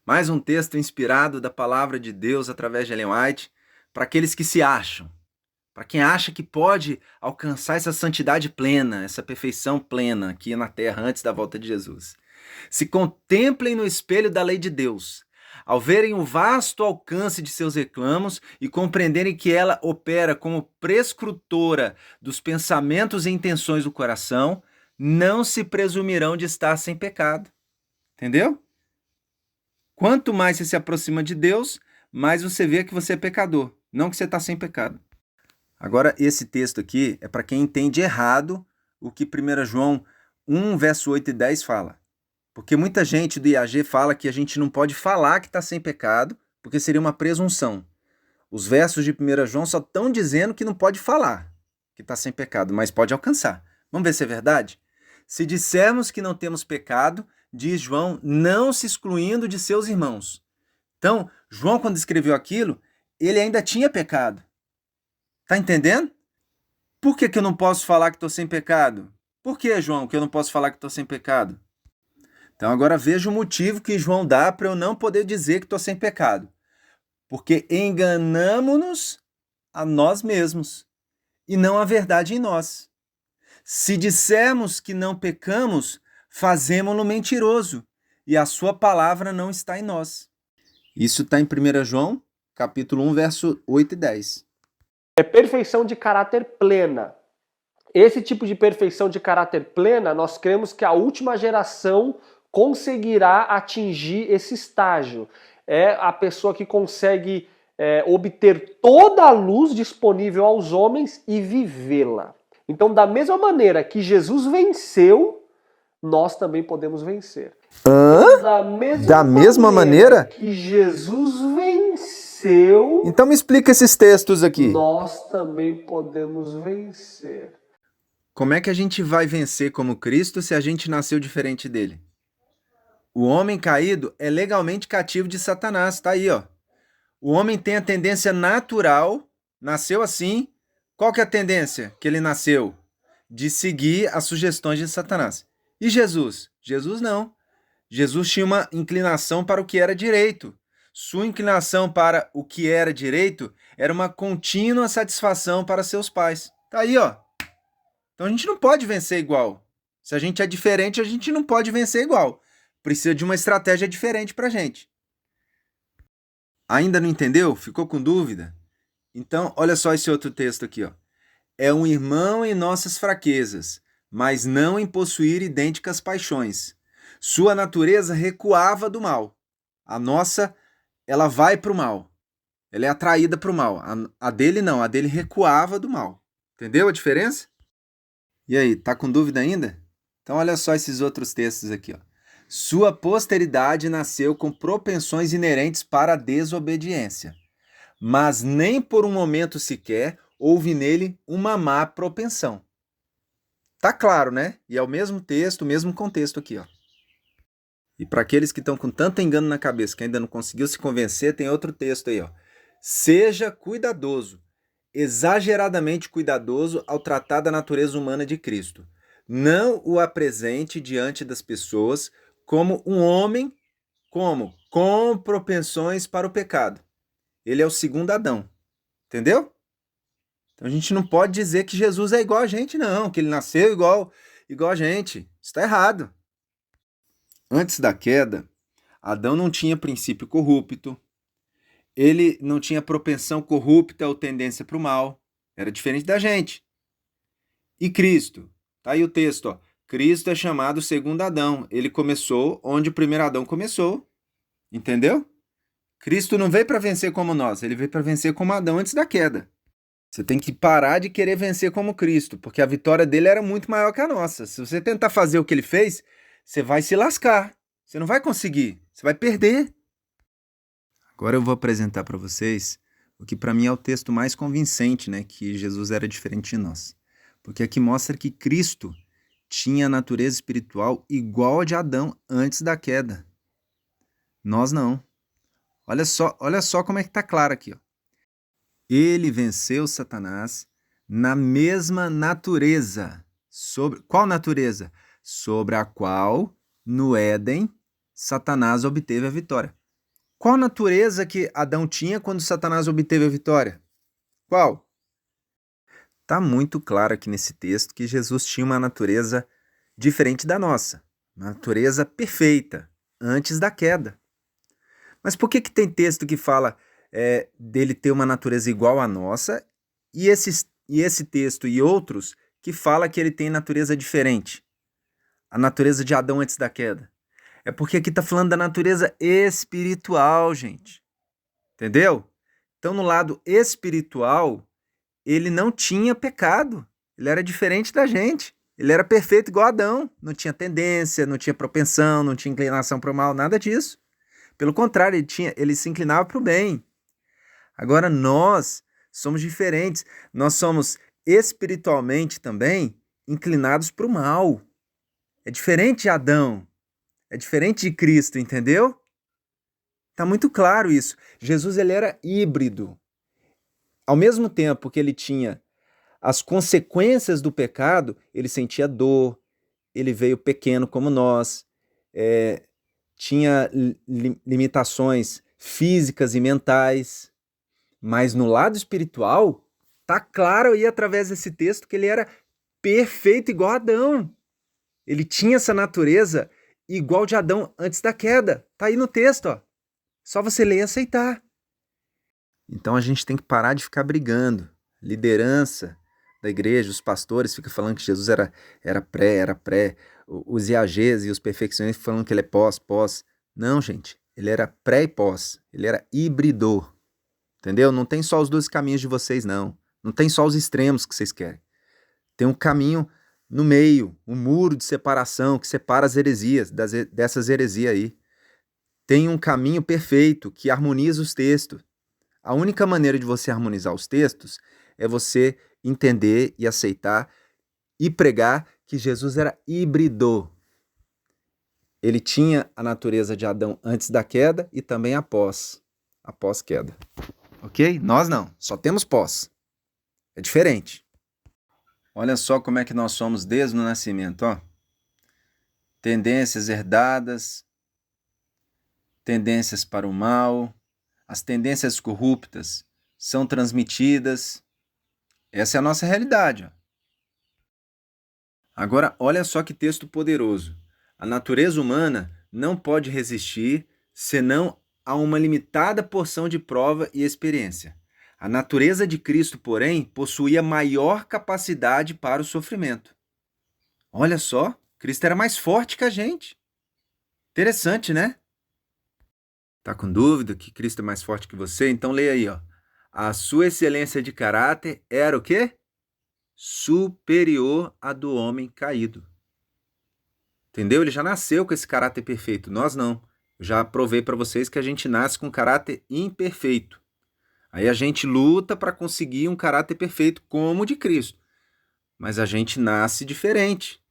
[SPEAKER 2] Mais um texto inspirado da palavra de Deus através de Ellen White, para aqueles que se acham, para quem acha que pode alcançar essa santidade plena, essa perfeição plena aqui na terra antes da volta de Jesus. Se contemplem no espelho da lei de Deus, ao verem o vasto alcance de seus reclamos e compreenderem que ela opera como prescrutora dos pensamentos e intenções do coração, não se presumirão de estar sem pecado. Entendeu? Quanto mais você se aproxima de Deus, mais você vê que você é pecador, não que você está sem pecado. Agora, esse texto aqui é para quem entende errado o que 1 João 1, verso 8 e 10 fala. Porque muita gente do IAG fala que a gente não pode falar que está sem pecado, porque seria uma presunção. Os versos de 1 João só estão dizendo que não pode falar que está sem pecado, mas pode alcançar. Vamos ver se é verdade? Se dissermos que não temos pecado, diz João, não se excluindo de seus irmãos. Então, João, quando escreveu aquilo, ele ainda tinha pecado. Tá entendendo? Por que eu não posso falar que estou sem pecado? Por que, João, que eu não posso falar que estou sem pecado? Então agora veja o motivo que João dá para eu não poder dizer que estou sem pecado. Porque enganamo-nos a nós mesmos e não a verdade em nós. Se dissermos que não pecamos, fazemo-lo mentiroso e a sua palavra não está em nós. Isso está em 1 João, capítulo 1, verso 8 e 10.
[SPEAKER 1] É perfeição de caráter plena. Esse tipo de perfeição de caráter plena, nós cremos que a última geração conseguirá atingir esse estágio. É a pessoa que consegue obter toda a luz disponível aos homens e vivê-la. Então, da mesma maneira que Jesus venceu, nós também podemos vencer.
[SPEAKER 2] Da mesma maneira
[SPEAKER 1] que Jesus venceu,
[SPEAKER 2] então me explica esses textos aqui.
[SPEAKER 1] Nós também podemos vencer.
[SPEAKER 2] Como é que a gente vai vencer como Cristo se a gente nasceu diferente dele? O homem caído é legalmente cativo de Satanás, tá aí, ó. O homem tem a tendência natural, nasceu assim. Qual que é a tendência que ele nasceu? De seguir as sugestões de Satanás. E Jesus? Jesus não. Jesus tinha uma inclinação para o que era direito. Sua inclinação para o que era direito era uma contínua satisfação para seus pais. Tá aí, ó. Então a gente não pode vencer igual. Se a gente é diferente, a gente não pode vencer igual. Precisa de uma estratégia diferente pra gente. Ainda não entendeu? Ficou com dúvida? Então, olha só esse outro texto aqui, ó. É um irmão em nossas fraquezas, mas não em possuir idênticas paixões. Sua natureza recuava do mal. A nossa, ela vai para o mal. Ela é atraída para o mal. A dele não, a dele recuava do mal. Entendeu a diferença? E aí, tá com dúvida ainda? Então olha só esses outros textos aqui, ó. Sua posteridade nasceu com propensões inerentes para a desobediência, mas nem por um momento sequer houve nele uma má propensão. Tá claro, né? E é o mesmo texto, o mesmo contexto aqui, ó. E para aqueles que estão com tanto engano na cabeça que ainda não conseguiu se convencer, tem outro texto aí, ó. Seja cuidadoso, exageradamente cuidadoso ao tratar da natureza humana de Cristo. Não o apresente diante das pessoas como um homem, com propensões para o pecado. Ele é o segundo Adão. Entendeu? Então a gente não pode dizer que Jesus é igual a gente, não, que ele nasceu igual a gente. Isso está errado. Antes da queda, Adão não tinha princípio corrupto, ele não tinha propensão corrupta ou tendência para o mal. Era diferente da gente. E Cristo? Tá aí o texto, ó. Cristo é chamado segundo Adão. Ele começou onde o primeiro Adão começou. Entendeu? Cristo não veio para vencer como nós, ele veio para vencer como Adão antes da queda. Você tem que parar de querer vencer como Cristo, porque a vitória dele era muito maior que a nossa. Se você tentar fazer o que ele fez, você vai se lascar. Você não vai conseguir, você vai perder. Agora eu vou apresentar para vocês o que para mim é o texto mais convincente, né, que Jesus era diferente de nós. Porque aqui mostra que Cristo tinha a natureza espiritual igual a de Adão antes da queda. Nós não. Olha só como é que tá claro aqui, ó. Ele venceu Satanás na mesma natureza. Qual natureza? Sobre a qual, no Éden, Satanás obteve a vitória. Qual natureza que Adão tinha quando Satanás obteve a vitória? Qual? Está muito claro aqui nesse texto que Jesus tinha uma natureza diferente da nossa. Uma natureza perfeita, antes da queda. Mas por que tem texto que fala dele ter uma natureza igual à nossa e esse texto e outros que fala que ele tem natureza diferente? A natureza de Adão antes da queda. É porque aqui está falando da natureza espiritual, gente. Entendeu? Então, no lado espiritual, ele não tinha pecado. Ele era diferente da gente. Ele era perfeito igual a Adão. Não tinha tendência, não tinha propensão, não tinha inclinação para o mal, nada disso. Pelo contrário, ele se inclinava para o bem. Agora, nós somos diferentes. Nós somos espiritualmente também inclinados para o mal. É diferente de Adão. É diferente de Cristo, entendeu? Tá muito claro isso. Jesus, ele era híbrido. Ao mesmo tempo que ele tinha as consequências do pecado, ele sentia dor, ele veio pequeno como nós, tinha limitações físicas e mentais, mas no lado espiritual, tá claro aí através desse texto que ele era perfeito igual a Adão. Ele tinha essa natureza igual de Adão antes da queda. Tá aí no texto, ó. Só você ler e aceitar. Então a gente tem que parar de ficar brigando. Liderança da igreja, os pastores ficam falando que Jesus era pré. Os IAGs e os perfeccionistas falando que ele é pós. Não, gente. Ele era pré e pós. Ele era híbrido. Entendeu? Não tem só os dois caminhos de vocês, não. Não tem só os extremos que vocês querem. Tem um caminho no meio, um muro de separação que separa as heresias, dessas heresias aí. Tem um caminho perfeito que harmoniza os textos. A única maneira de você harmonizar os textos é você entender e aceitar e pregar que Jesus era híbrido. Ele tinha a natureza de Adão antes da queda e também após queda. Ok? Nós não, só temos pós. É diferente. Olha só como é que nós somos desde o nascimento, ó. Tendências herdadas, tendências para o mal, as tendências corruptas são transmitidas. Essa é a nossa realidade. Ó. Agora, olha só que texto poderoso. A natureza humana não pode resistir senão a uma limitada porção de prova e experiência. A natureza de Cristo, porém, possuía maior capacidade para o sofrimento. Olha só, Cristo era mais forte que a gente. Interessante, né? Tá com dúvida que Cristo é mais forte que você? Então leia aí, ó. A sua excelência de caráter era o quê? Superior à do homem caído. Entendeu? Ele já nasceu com esse caráter perfeito. Nós não. Eu já provei para vocês que a gente nasce com caráter imperfeito. Aí a gente luta para conseguir um caráter perfeito como o de Cristo. Mas a gente nasce diferente.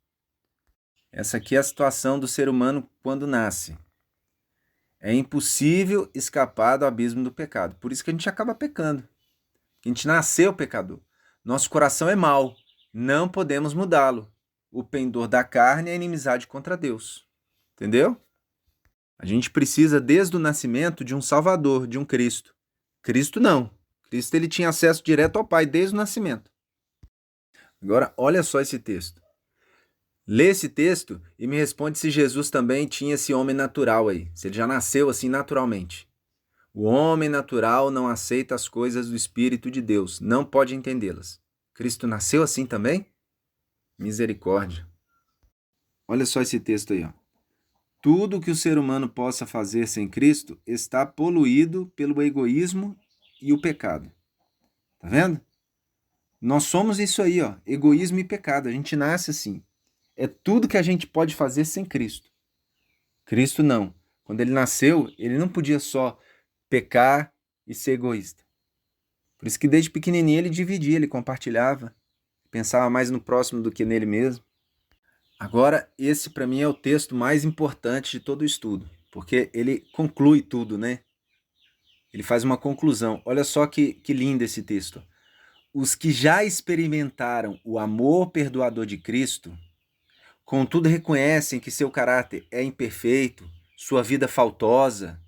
[SPEAKER 2] Essa aqui é a situação do ser humano quando nasce. É impossível escapar do abismo do pecado. Por isso que a gente acaba pecando. A gente nasceu pecador. Nosso coração é mau. Não podemos mudá-lo. O pendor da carne é a inimizade contra Deus. Entendeu? A gente precisa, desde o nascimento, de um Salvador, de um Cristo. Cristo não. Cristo ele tinha acesso direto ao Pai desde o nascimento. Agora, olha só esse texto. Lê esse texto e me responde se Jesus também tinha esse homem natural aí. Se ele já nasceu assim naturalmente. O homem natural não aceita as coisas do Espírito de Deus. Não pode entendê-las. Cristo nasceu assim também? Misericórdia. Olha só esse texto aí, ó. Tudo que o ser humano possa fazer sem Cristo está poluído pelo egoísmo e o pecado. Tá vendo? Nós somos isso aí, ó, egoísmo e pecado. A gente nasce assim. É tudo que a gente pode fazer sem Cristo. Cristo não. Quando ele nasceu, ele não podia só pecar e ser egoísta. Por isso que desde pequenininho ele dividia, ele compartilhava, pensava mais no próximo do que nele mesmo. Agora, esse para mim é o texto mais importante de todo o estudo, porque ele conclui tudo, né? Ele faz uma conclusão. Olha só que lindo esse texto. Os que já experimentaram o amor perdoador de Cristo, contudo reconhecem que seu caráter é imperfeito, sua vida faltosa.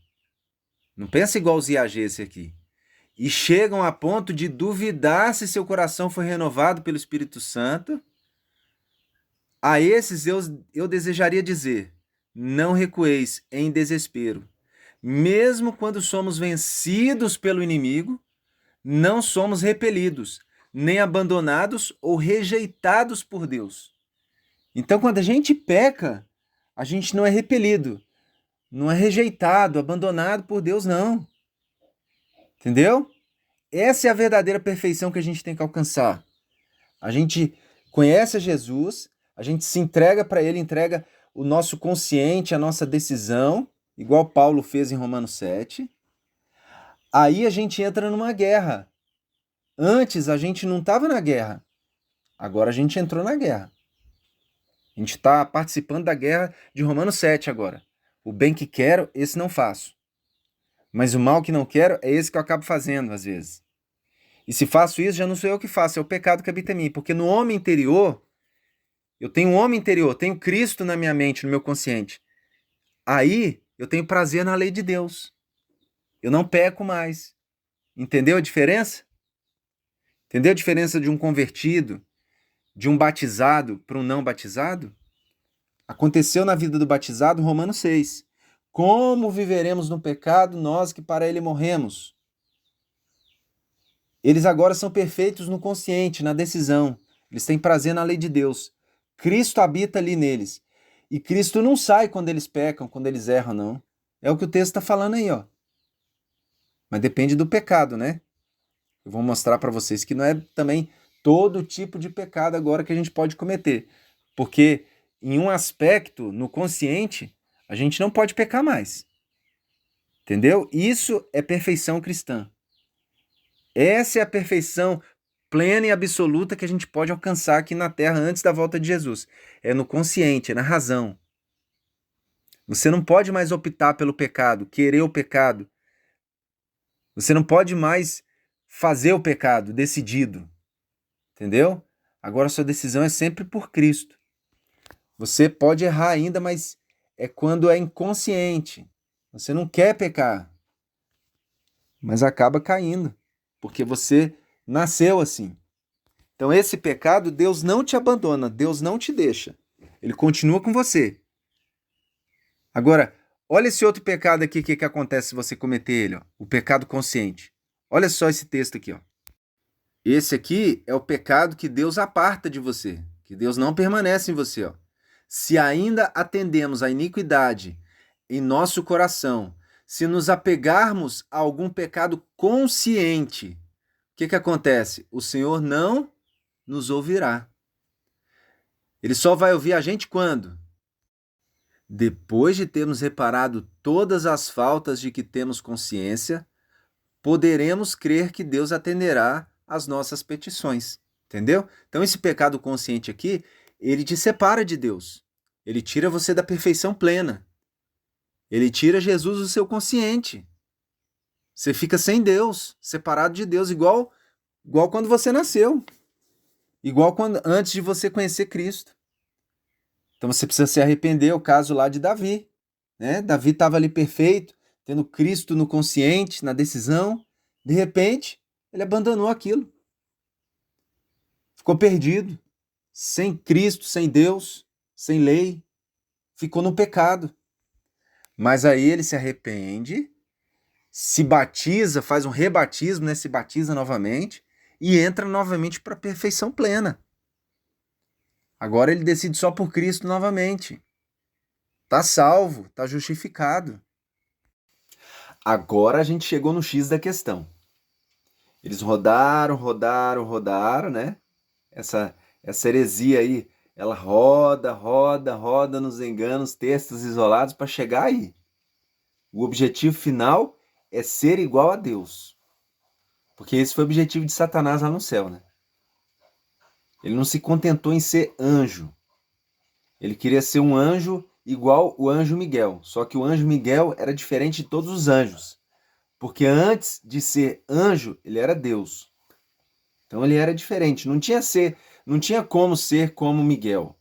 [SPEAKER 2] Não pensa igual os IAGs aqui. E chegam a ponto de duvidar se seu coração foi renovado pelo Espírito Santo. A esses eu desejaria dizer, não recueis em desespero. Mesmo quando somos vencidos pelo inimigo, não somos repelidos, nem abandonados ou rejeitados por Deus. Então, quando a gente peca, a gente não é repelido, não é rejeitado, abandonado por Deus, não. Entendeu? Essa é a verdadeira perfeição que a gente tem que alcançar. A gente conhece a Jesus, a gente se entrega para ele, entrega o nosso consciente, a nossa decisão, igual Paulo fez em Romanos 7. Aí a gente entra numa guerra. Antes a gente não estava na guerra. Agora a gente entrou na guerra. A gente está participando da guerra de Romanos 7 agora. O bem que quero, esse não faço. Mas o mal que não quero é esse que eu acabo fazendo às vezes. E se faço isso, já não sou eu que faço, é o pecado que habita em mim. Porque no homem interior, eu tenho um homem interior, tenho Cristo na minha mente, no meu consciente. Aí eu tenho prazer na lei de Deus. Eu não peco mais. Entendeu a diferença? Entendeu a diferença de um convertido, de um batizado para um não batizado? Aconteceu na vida do batizado, Romanos 6. Como viveremos no pecado, nós que para ele morremos? Eles agora são perfeitos no consciente, na decisão. Eles têm prazer na lei de Deus. Cristo habita ali neles. E Cristo não sai quando eles pecam, quando eles erram, não. É o que o texto está falando aí, ó. Mas depende do pecado, né? Eu vou mostrar para vocês que não é também todo tipo de pecado agora que a gente pode cometer. Porque em um aspecto, no consciente, a gente não pode pecar mais. Entendeu? Isso é perfeição cristã. Essa é a perfeição plena e absoluta que a gente pode alcançar aqui na Terra antes da volta de Jesus. É no consciente, é na razão. Você não pode mais optar pelo pecado, querer o pecado. Você não pode mais fazer o pecado, decidido. Entendeu? Agora sua decisão é sempre por Cristo. Você pode errar ainda, mas é quando é inconsciente. Você não quer pecar, mas acaba caindo, porque você nasceu assim. Então esse pecado, Deus não te abandona, Deus não te deixa. Ele continua com você. Agora, olha esse outro pecado aqui, o que acontece se você cometer ele, ó, o pecado consciente. Olha só esse texto aqui, ó. Esse aqui é o pecado que Deus aparta de você, que Deus não permanece em você, ó. Se ainda atendemos à iniquidade em nosso coração, se nos apegarmos a algum pecado consciente, o que acontece? O Senhor não nos ouvirá. Ele só vai ouvir a gente quando? Depois de termos reparado todas as faltas de que temos consciência, poderemos crer que Deus atenderá às nossas petições. Entendeu? Então esse pecado consciente aqui, ele te separa de Deus. Ele tira você da perfeição plena. Ele tira Jesus do seu consciente. Você fica sem Deus, separado de Deus, igual quando você nasceu. Igual antes de você conhecer Cristo. Então você precisa se arrepender, é o caso lá de Davi. Né? Davi estava ali perfeito, tendo Cristo no consciente, na decisão. De repente, ele abandonou aquilo. Ficou perdido. Sem Cristo, sem Deus, sem lei. Ficou no pecado. Mas aí ele se arrepende, se batiza, faz um rebatismo, né? Se batiza novamente e entra novamente para a perfeição plena. Agora ele decide só por Cristo novamente. Tá salvo, tá justificado. Agora a gente chegou no X da questão. Eles rodaram, né? Essa heresia aí, ela roda nos enganos, textos isolados para chegar aí. O objetivo final é ser igual a Deus. Porque esse foi o objetivo de Satanás lá no céu, né? Ele não se contentou em ser anjo. Ele queria ser um anjo igual o anjo Miguel. Só que o anjo Miguel era diferente de todos os anjos. Porque antes de ser anjo, ele era Deus. Então ele era diferente. Não tinha como ser como Miguel.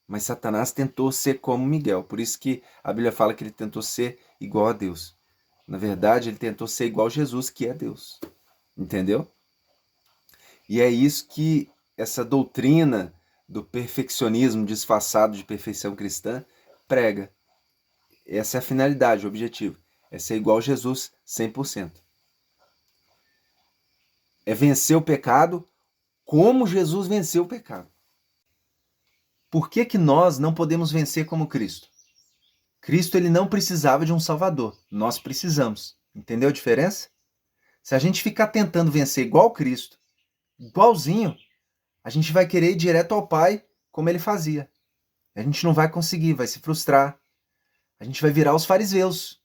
[SPEAKER 2] Mas Satanás tentou ser como Miguel. Por isso que a Bíblia fala que ele tentou ser igual a Deus. Na verdade, ele tentou ser igual a Jesus, que é Deus. Entendeu? E é isso que essa doutrina do perfeccionismo disfarçado de perfeição cristã prega. Essa é a finalidade, o objetivo. É ser igual a Jesus 100%. É vencer o pecado como Jesus venceu o pecado. Por que nós não podemos vencer como Cristo? Cristo ele não precisava de um Salvador. Nós precisamos. Entendeu a diferença? Se a gente ficar tentando vencer igual Cristo, igualzinho, a gente vai querer ir direto ao Pai como ele fazia. A gente não vai conseguir, vai se frustrar. A gente vai virar os fariseus.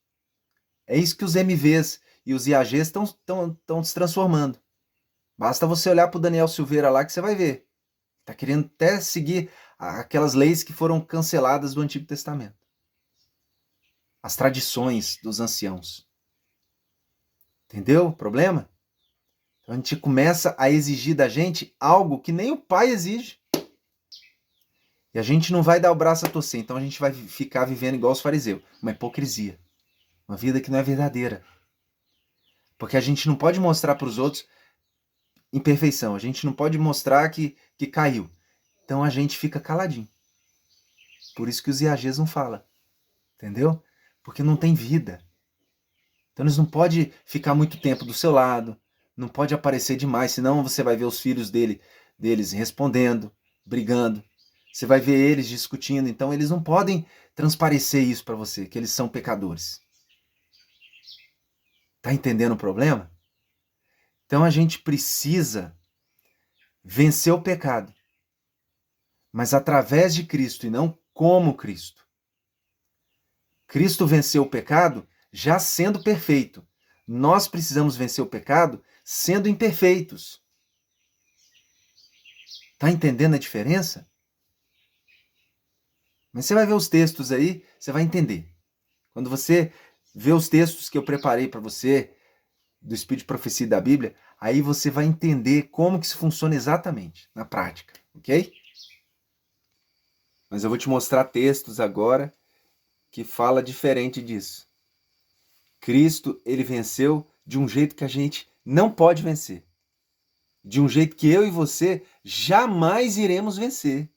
[SPEAKER 2] É isso que os MVs e os IAGs estão se transformando. Basta você olhar para o Daniel Silveira lá que você vai ver. Está querendo até seguir aquelas leis que foram canceladas do Antigo Testamento. As tradições dos anciãos. Entendeu o problema? Então a gente começa a exigir da gente algo que nem o pai exige. E a gente não vai dar o braço a torcer. Então a gente vai ficar vivendo igual os fariseus. Uma hipocrisia. Uma vida que não é verdadeira. Porque a gente não pode mostrar para os outros imperfeição. A gente não pode mostrar que caiu. Então a gente fica caladinho. Por isso que os IAGs não falam. Entendeu? Porque não tem vida. Então eles não podem ficar muito tempo do seu lado. Não pode aparecer demais. Senão você vai ver os filhos deles respondendo, brigando. Você vai ver eles discutindo. Então eles não podem transparecer isso para você. Que eles são pecadores. Tá entendendo o problema? Então a gente precisa vencer o pecado. Mas através de Cristo e não como Cristo. Cristo venceu o pecado já sendo perfeito. Nós precisamos vencer o pecado sendo imperfeitos. Tá entendendo a diferença? Mas você vai ver os textos aí, você vai entender. Quando você vê os textos que eu preparei para você, do Espírito de Profecia da Bíblia, aí você vai entender como que isso funciona exatamente, na prática, ok? Mas eu vou te mostrar textos agora que fala diferente disso. Cristo, ele venceu de um jeito que a gente não pode vencer. De um jeito que eu e você jamais iremos vencer.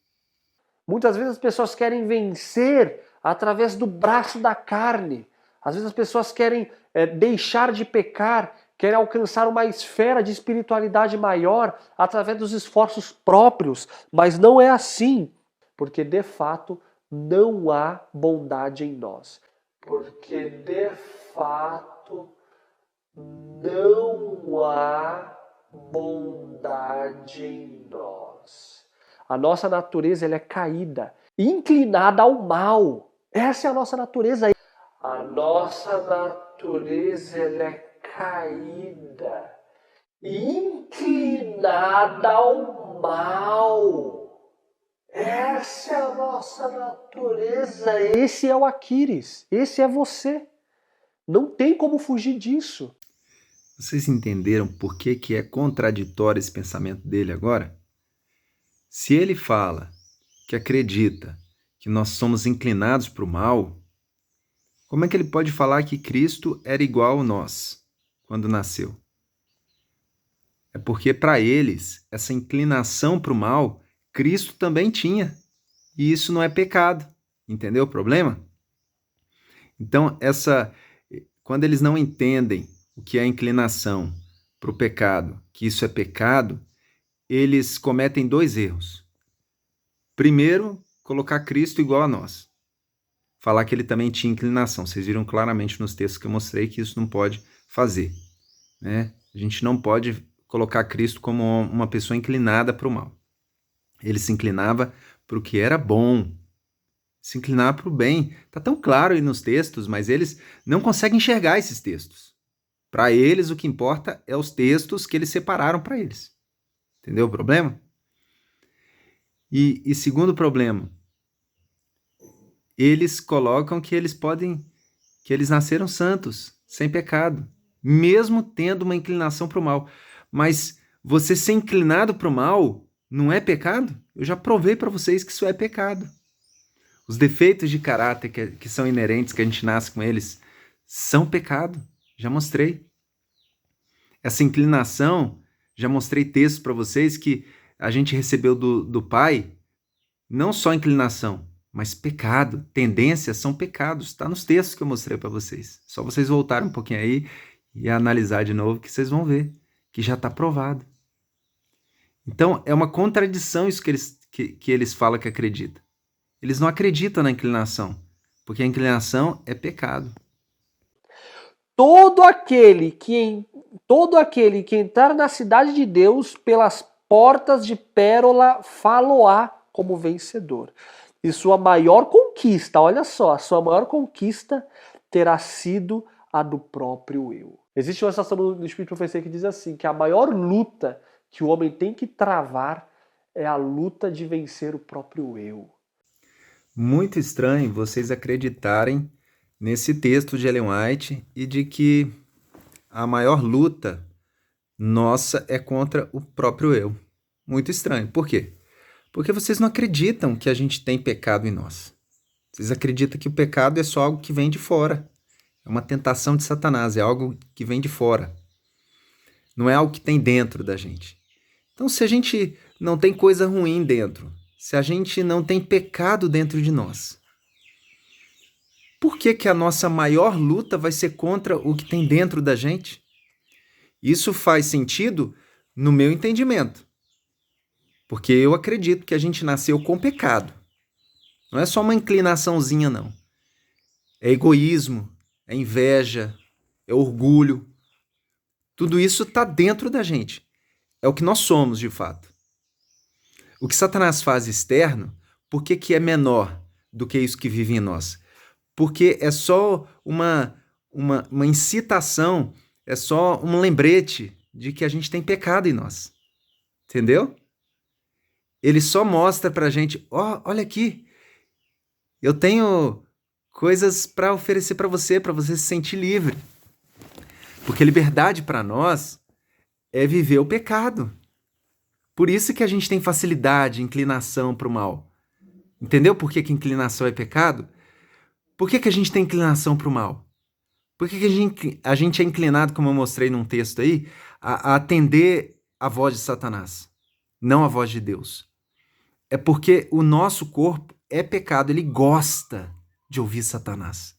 [SPEAKER 1] Muitas vezes as pessoas querem vencer através do braço da carne. Às vezes as pessoas querem deixar de pecar, querem alcançar uma esfera de espiritualidade maior através dos esforços próprios. Mas não é assim, porque de fato não há bondade em nós. Porque de fato não há bondade em nós. A nossa natureza ela é caída, inclinada ao mal. Essa é a nossa natureza. A nossa natureza ela é caída, inclinada ao mal. Essa é a nossa natureza. Esse é o Aquiles. Esse é você. Não tem como fugir disso.
[SPEAKER 2] Vocês entenderam por que é contraditório esse pensamento dele agora? Se ele fala que acredita que nós somos inclinados para o mal, como é que ele pode falar que Cristo era igual a nós quando nasceu? É porque para eles, essa inclinação para o mal, Cristo também tinha. E isso não é pecado. Entendeu o problema? Então, quando eles não entendem o que é inclinação para o pecado, que isso é pecado, eles cometem dois erros. Primeiro, colocar Cristo igual a nós. Falar que ele também tinha inclinação. Vocês viram claramente nos textos que eu mostrei que isso não pode fazer, né? A gente não pode colocar Cristo como uma pessoa inclinada para o mal. Ele se inclinava para o que era bom, se inclinava para o bem. Está tão claro aí nos textos, mas eles não conseguem enxergar esses textos. Para eles, o que importa é os textos que eles separaram para eles. Entendeu o problema? E segundo problema, eles colocam que eles nasceram santos, sem pecado, mesmo tendo uma inclinação para o mal. Mas você ser inclinado para o mal não é pecado? Eu já provei para vocês que isso é pecado. Os defeitos de caráter que são inerentes, que a gente nasce com eles, são pecado. Já mostrei. Essa inclinação, já mostrei textos para vocês que a gente recebeu do Pai, não só inclinação, mas pecado. Tendências são pecados. Está nos textos que eu mostrei para vocês. Só vocês voltarem um pouquinho aí e analisar de novo que vocês vão ver que já está provado. Então, é uma contradição isso que eles falam que acreditam. Eles não acreditam na inclinação, porque a inclinação é pecado.
[SPEAKER 1] Todo aquele que entrar na cidade de Deus pelas portas de pérola fá-lo-á como vencedor. E sua maior conquista, olha só, a sua maior conquista terá sido a do próprio eu. Existe uma citação do Espírito de Profecia que diz assim, que a maior luta que o homem tem que travar é a luta de vencer o próprio eu.
[SPEAKER 2] Muito estranho vocês acreditarem nesse texto de Ellen White e de que a maior luta nossa é contra o próprio eu. Muito estranho. Por quê? Porque vocês não acreditam que a gente tem pecado em nós. Vocês acreditam que o pecado é só algo que vem de fora. É uma tentação de Satanás, é algo que vem de fora. Não é algo que tem dentro da gente. Então, se a gente não tem coisa ruim dentro, se a gente não tem pecado dentro de nós, por que a nossa maior luta vai ser contra o que tem dentro da gente? Isso faz sentido no meu entendimento. Porque eu acredito que a gente nasceu com pecado. Não é só uma inclinaçãozinha, não. É egoísmo, é inveja, é orgulho. Tudo isso está dentro da gente. É o que nós somos, de fato. O que Satanás faz externo, por que é menor do que isso que vive em nós? Porque é só uma incitação, é só um lembrete de que a gente tem pecado em nós. Entendeu? Ele só mostra pra gente, olha aqui, eu tenho coisas para oferecer para você se sentir livre. Porque liberdade para nós é viver o pecado. Por isso que a gente tem facilidade, inclinação para o mal. Entendeu por que inclinação é pecado? Por que a gente tem inclinação para o mal? Por que a gente é inclinado, como eu mostrei num texto aí, a atender a voz de Satanás, não a voz de Deus? É porque o nosso corpo é pecado, ele gosta de ouvir Satanás.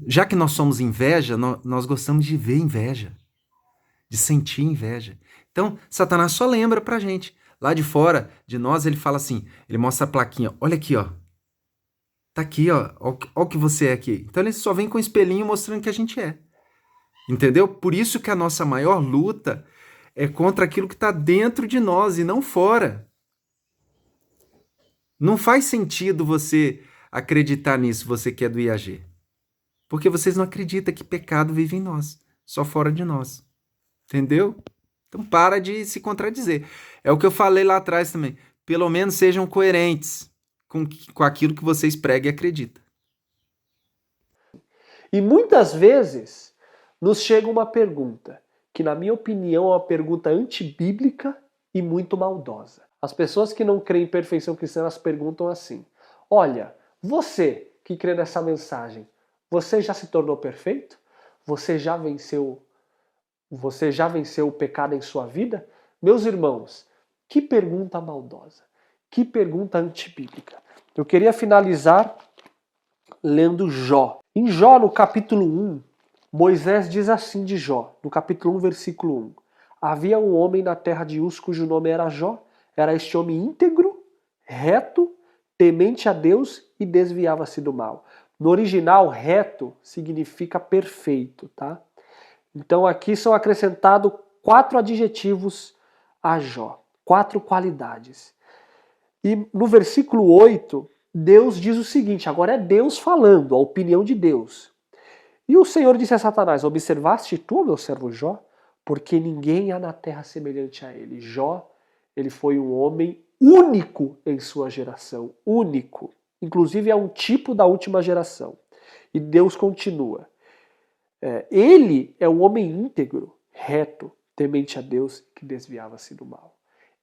[SPEAKER 2] Já que nós somos inveja, nós gostamos de ver inveja, de sentir inveja. Então, Satanás só lembra pra gente. Lá de fora de nós, ele fala assim, ele mostra a plaquinha, olha aqui, ó. Tá aqui, ó o que você é aqui. Então ele só vem com um espelhinho mostrando que a gente é. Entendeu? Por isso que a nossa maior luta é contra aquilo que está dentro de nós e não fora. Não faz sentido você acreditar nisso, você que é do IAG. Porque vocês não acreditam que pecado vive em nós, só fora de nós. Entendeu? Então para de se contradizer. É o que eu falei lá atrás também. Pelo menos sejam coerentes com aquilo que vocês pregam e acreditam.
[SPEAKER 1] E muitas vezes nos chega uma pergunta, que na minha opinião é uma pergunta antibíblica e muito maldosa. As pessoas que não creem em perfeição cristã, elas perguntam assim, olha, você que crê nessa mensagem, você já se tornou perfeito? Você já venceu o pecado em sua vida? Meus irmãos, que pergunta maldosa, que pergunta antibíblica. Eu queria finalizar lendo Jó. Em Jó, no capítulo 1, Moisés diz assim de Jó, no capítulo 1, versículo 1. Havia um homem na terra de Uz, cujo nome era Jó. Era este homem íntegro, reto, temente a Deus e desviava-se do mal. No original, reto significa perfeito, tá? Então aqui são acrescentados 4 adjetivos a Jó, 4 qualidades. E no versículo 8, Deus diz o seguinte, agora é Deus falando, a opinião de Deus. E o Senhor disse a Satanás, observaste tu, meu servo Jó? Porque ninguém há na terra semelhante a ele. Jó, ele foi um homem único em sua geração, único. Inclusive é um tipo da última geração. E Deus continua. Ele é um homem íntegro, reto, temente a Deus, que desviava-se do mal.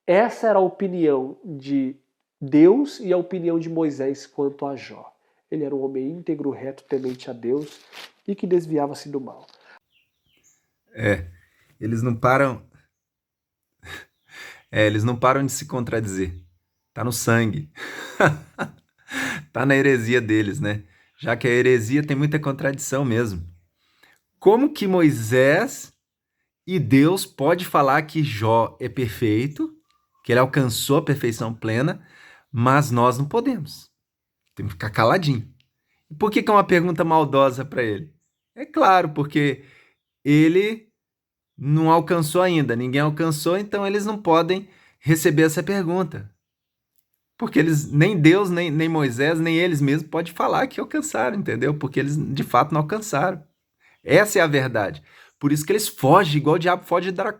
[SPEAKER 1] Essa era a opinião de Deus e a opinião de Moisés quanto a Jó. Ele era um homem íntegro, reto, temente a Deus e que desviava-se do mal.
[SPEAKER 2] Eles não param. Eles não param de se contradizer. Tá no sangue. Tá na heresia deles, né? Já que a heresia tem muita contradição mesmo. Como que Moisés e Deus pode falar que Jó é perfeito, que ele alcançou a perfeição plena, mas nós não podemos? Temos que ficar caladinho. E por que é uma pergunta maldosa para ele? É claro, porque ele não alcançou ainda, ninguém alcançou, então eles não podem receber essa pergunta. Porque eles, nem Deus, nem Moisés, nem eles mesmos podem falar que alcançaram, entendeu? Porque eles de fato não alcançaram. Essa é a verdade. Por isso que eles fogem, igual o diabo foge da...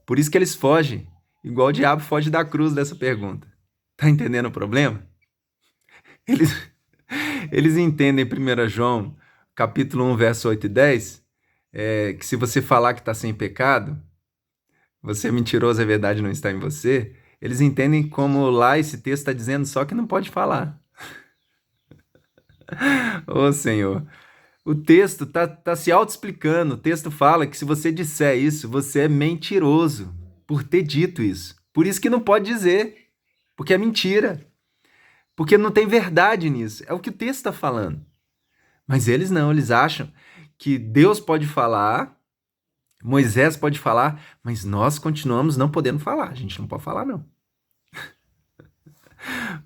[SPEAKER 2] Por isso que eles fogem, igual o diabo foge da cruz dessa pergunta. Tá entendendo o problema? Eles entendem 1 João, capítulo 1, verso 8 e 10, que se você falar que está sem pecado, você é mentiroso, a verdade não está em você. Eles entendem como lá esse texto está dizendo só que não pode falar. Ô Senhor, o texto tá se auto-explicando. O texto fala que se você disser isso, você é mentiroso por ter dito isso. Por isso que não pode dizer, porque é mentira. Porque não tem verdade nisso. É o que o texto está falando. Mas eles não, eles acham que Deus pode falar, Moisés pode falar, mas nós continuamos não podendo falar. A gente não pode falar, não.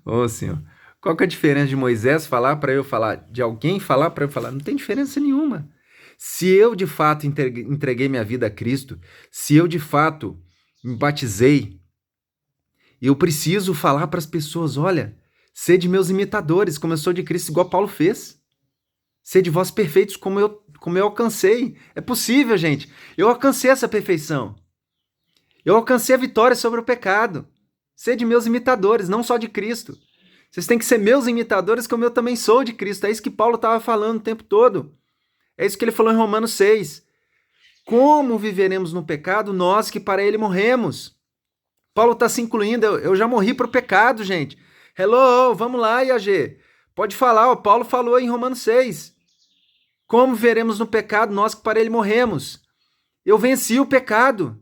[SPEAKER 2] Ô Senhor, qual que é a diferença de Moisés falar para eu falar, de alguém falar para eu falar? Não tem diferença nenhuma. Se eu de fato entreguei minha vida a Cristo, se eu de fato me batizei, eu preciso falar para as pessoas, olha, sede meus imitadores, como eu sou de Cristo, igual Paulo fez. Sede vós perfeitos, como eu alcancei. É possível, gente. Eu alcancei essa perfeição. Eu alcancei a vitória sobre o pecado. Sede meus imitadores, não só de Cristo. Vocês têm que ser meus imitadores, como eu também sou de Cristo. É isso que Paulo estava falando o tempo todo. É isso que ele falou em Romanos 6. Como viveremos no pecado, nós que para ele morremos? Paulo está se incluindo. Eu já morri para o pecado, gente. Hello, vamos lá, IAG. Pode falar, o Paulo falou em Romanos 6. Como veremos no pecado nós que para ele morremos? Eu venci o pecado.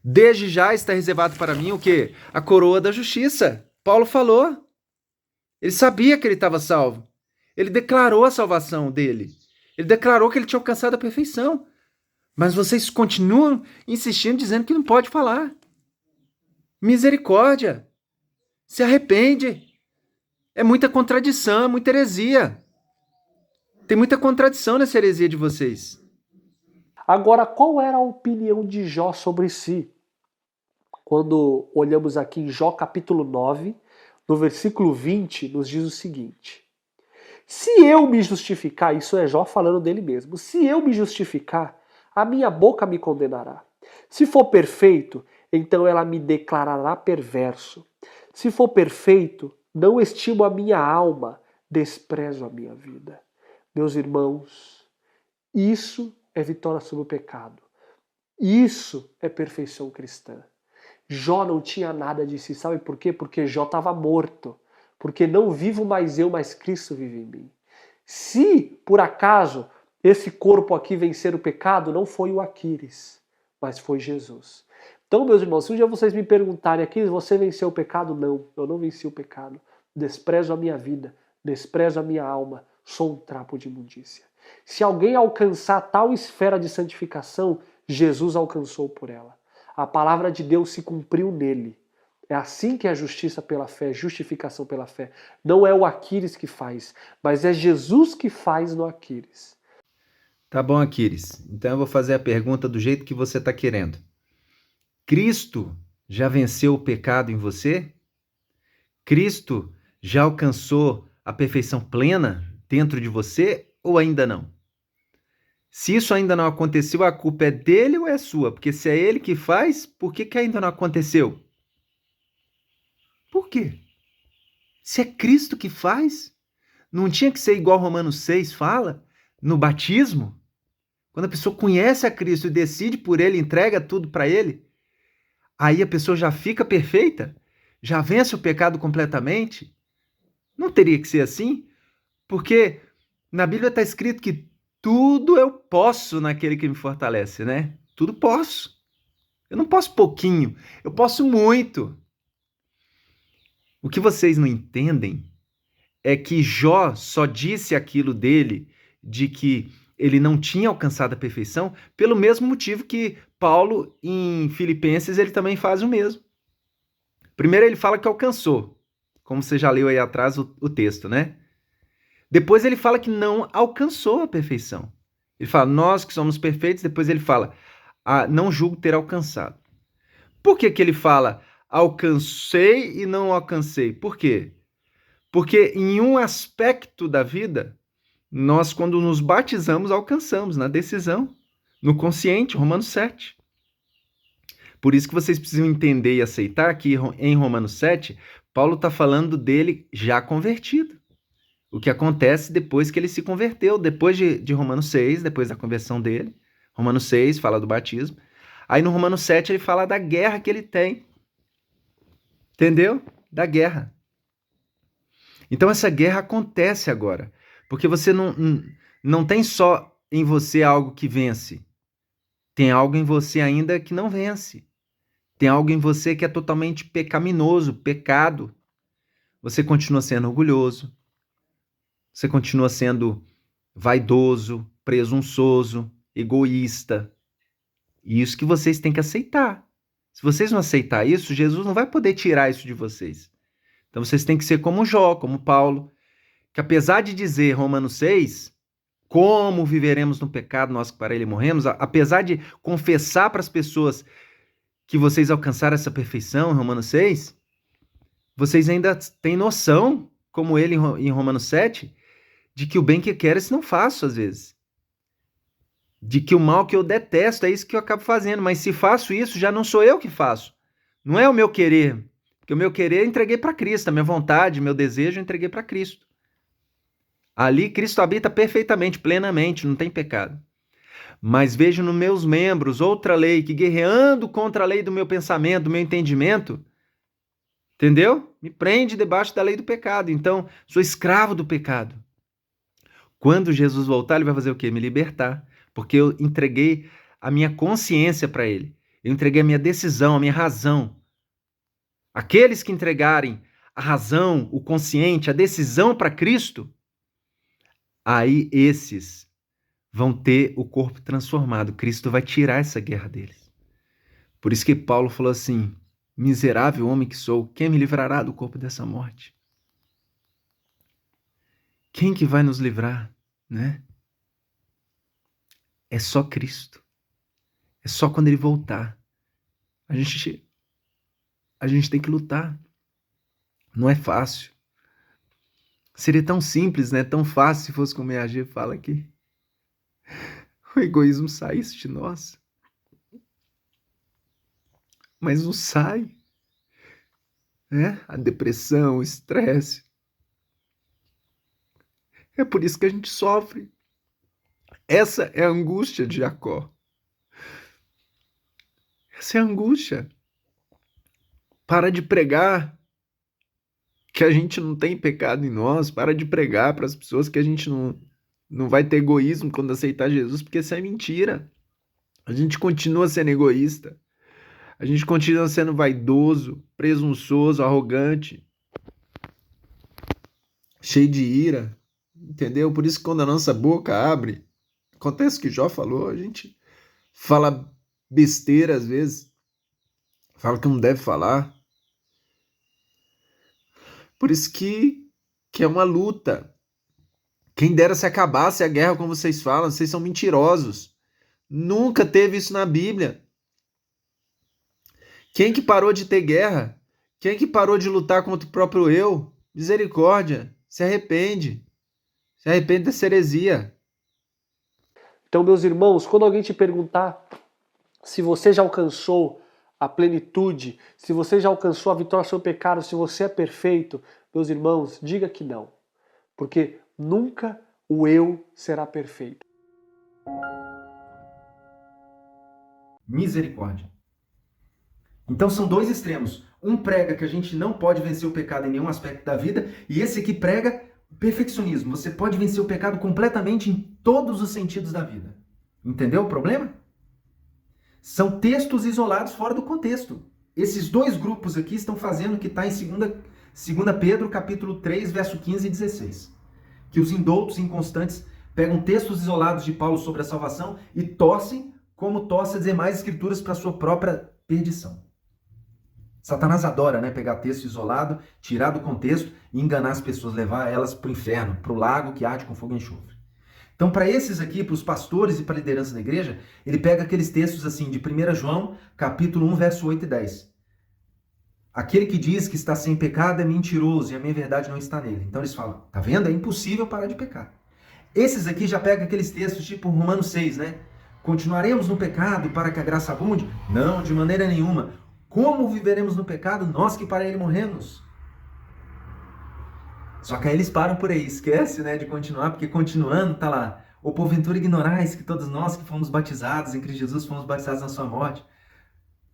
[SPEAKER 2] Desde já está reservado para mim o quê? A coroa da justiça. Paulo falou. Ele sabia que ele estava salvo. Ele declarou a salvação dele. Ele declarou que ele tinha alcançado a perfeição. Mas vocês continuam insistindo, dizendo que não pode falar. Misericórdia. Se arrepende. É muita contradição, é muita heresia. Tem muita contradição nessa heresia de vocês.
[SPEAKER 1] Agora, qual era a opinião de Jó sobre si? Quando olhamos aqui em Jó capítulo 9, no versículo 20, nos diz o seguinte: se eu me justificar, isso é Jó falando dele mesmo, se eu me justificar, a minha boca me condenará. Se for perfeito, então ela me declarará perverso. Se for perfeito, não estimo a minha alma, desprezo a minha vida. Meus irmãos, isso é vitória sobre o pecado. Isso é perfeição cristã. Jó não tinha nada de si. Sabe por quê? Porque Jó estava morto. Porque não vivo mais eu, mas Cristo vive em mim. Se, por acaso, esse corpo aqui vencer o pecado, não foi o Aquiles, mas foi Jesus. Então, meus irmãos, se um dia vocês me perguntarem, Aquiles, você venceu o pecado? Não, eu não venci o pecado. Desprezo a minha vida, desprezo a minha alma, sou um trapo de imundícia. Se alguém alcançar tal esfera de santificação, Jesus alcançou por ela. A palavra de Deus se cumpriu nele. É assim que é a justiça pela fé, justificação pela fé. Não é o Aquiles que faz, mas é Jesus que faz no Aquiles.
[SPEAKER 2] Tá bom, Aquiles. Então eu vou fazer a pergunta do jeito que você está querendo. Cristo já venceu o pecado em você? Cristo já alcançou a perfeição plena dentro de você ou ainda não? Se isso ainda não aconteceu, a culpa é dele ou é sua? Porque se é ele que faz, por que ainda não aconteceu? Por quê? Se é Cristo que faz, não tinha que ser igual Romanos 6 fala, no batismo? Quando a pessoa conhece a Cristo e decide por ele, entrega tudo para ele, aí a pessoa já fica perfeita? Já vence o pecado completamente? Não teria que ser assim? Porque na Bíblia está escrito que tudo eu posso naquele que me fortalece, né? Tudo posso. Eu não posso pouquinho, eu posso muito. O que vocês não entendem é que Jó só disse aquilo dele, de que ele não tinha alcançado a perfeição, pelo mesmo motivo que Paulo, em Filipenses, ele também faz o mesmo. Primeiro ele fala que alcançou, como você já leu aí atrás o texto, né? Depois ele fala que não alcançou a perfeição. Ele fala, nós que somos perfeitos, depois ele fala, não julgo ter alcançado. Por que ele fala, alcancei e não alcancei? Por quê? Porque em um aspecto da vida, nós quando nos batizamos, alcançamos, na decisão, no consciente, Romanos 7. Por isso que vocês precisam entender e aceitar que em Romanos 7, Paulo está falando dele já convertido. O que acontece depois que ele se converteu, depois de Romanos 6, depois da conversão dele. Romanos 6 fala do batismo. Aí no Romanos 7 ele fala da guerra que ele tem. Entendeu? Da guerra. Então essa guerra acontece agora. Porque você não tem só em você algo que vence. Tem algo em você ainda que não vence. Tem algo em você que é totalmente pecaminoso, pecado. Você continua sendo orgulhoso. Você continua sendo vaidoso, presunçoso, egoísta. E isso que vocês têm que aceitar. Se vocês não aceitar isso, Jesus não vai poder tirar isso de vocês. Então vocês têm que ser como Jó, como Paulo, que apesar de dizer Romanos 6, como viveremos no pecado nós que para ele morremos, apesar de confessar para as pessoas que vocês alcançaram essa perfeição em Romanos 6, vocês ainda têm noção, como ele em Romanos 7, de que o bem que quero, isso não faço às vezes. De que o mal que eu detesto, é isso que eu acabo fazendo. Mas se faço isso, já não sou eu que faço. Não é o meu querer. Porque o meu querer eu entreguei para Cristo. A minha vontade, meu desejo eu entreguei para Cristo. Ali Cristo habita perfeitamente, plenamente, não tem pecado. Mas vejo nos meus membros outra lei que guerreando contra a lei do meu pensamento, do meu entendimento, entendeu? Me prende debaixo da lei do pecado. Então, sou escravo do pecado. Quando Jesus voltar, ele vai fazer o quê? Me libertar. Porque eu entreguei a minha consciência para ele. Eu entreguei a minha decisão, a minha razão. Aqueles que entregarem a razão, o consciente, a decisão para Cristo, aí esses vão ter o corpo transformado. Cristo vai tirar essa guerra deles. Por isso que Paulo falou assim: miserável homem que sou, quem me livrará do corpo dessa morte? Quem que vai nos livrar, né? É só Cristo. É só quando ele voltar. A gente tem que lutar. Não é fácil. Seria tão simples, né? Tão fácil se fosse como EAG fala aqui. O egoísmo saísse de nós. Mas não sai. Né? A depressão, o estresse. É por isso que a gente sofre. Essa é a angústia de Jacó. Essa é a angústia. Para de pregar que a gente não tem pecado em nós. Para de pregar para as pessoas que a gente não vai ter egoísmo quando aceitar Jesus, porque isso é mentira. A gente continua sendo egoísta. A gente continua sendo vaidoso, presunçoso, arrogante, cheio de ira. Entendeu? Por isso que quando a nossa boca abre, acontece o que Jó falou, a gente fala besteira às vezes, fala que não deve falar. Por isso que é uma luta. Quem dera se acabasse a guerra, como vocês falam, vocês são mentirosos. Nunca teve isso na Bíblia. Quem que parou de ter guerra? Quem que parou de lutar contra o próprio eu? Misericórdia, se arrepende. Se arrepende dessa heresia.
[SPEAKER 1] Então, meus irmãos, quando alguém te perguntar se você já alcançou a plenitude, se você já alcançou a vitória sobre o pecado, se você é perfeito, meus irmãos, diga que não. Porque nunca o eu será perfeito.
[SPEAKER 2] Misericórdia. Então são dois extremos. Um prega que a gente não pode vencer o pecado em nenhum aspecto da vida, e esse aqui prega perfeccionismo. Você pode vencer o pecado completamente em todos os sentidos da vida. Entendeu o problema? São textos isolados fora do contexto. Esses dois grupos aqui estão fazendo o que está em 2 Pedro, capítulo 3, verso 15 e 16. Que os indoutos e inconstantes pegam textos isolados de Paulo sobre a salvação e torcem como torcem as demais escrituras para a sua própria perdição. Satanás adora, né, pegar texto isolado, tirar do contexto e enganar as pessoas, levar elas para o inferno, para o lago que arde com fogo e enxofre. Então, para esses aqui, para os pastores e para a liderança da igreja, ele pega aqueles textos assim de 1 João, capítulo 1, verso 8 e 10. Aquele que diz que está sem pecado é mentiroso e a minha verdade não está nele. Então eles falam, tá vendo? É impossível parar de pecar. Esses aqui já pegam aqueles textos tipo Romanos 6, né? Continuaremos no pecado para que a graça abunde? Não, de maneira nenhuma. Como viveremos no pecado, nós que para ele morremos? Só que aí eles param por aí, esquece, né, de continuar, porque continuando, tá lá, ou porventura ignorais que todos nós que fomos batizados em Cristo Jesus, fomos batizados na sua morte,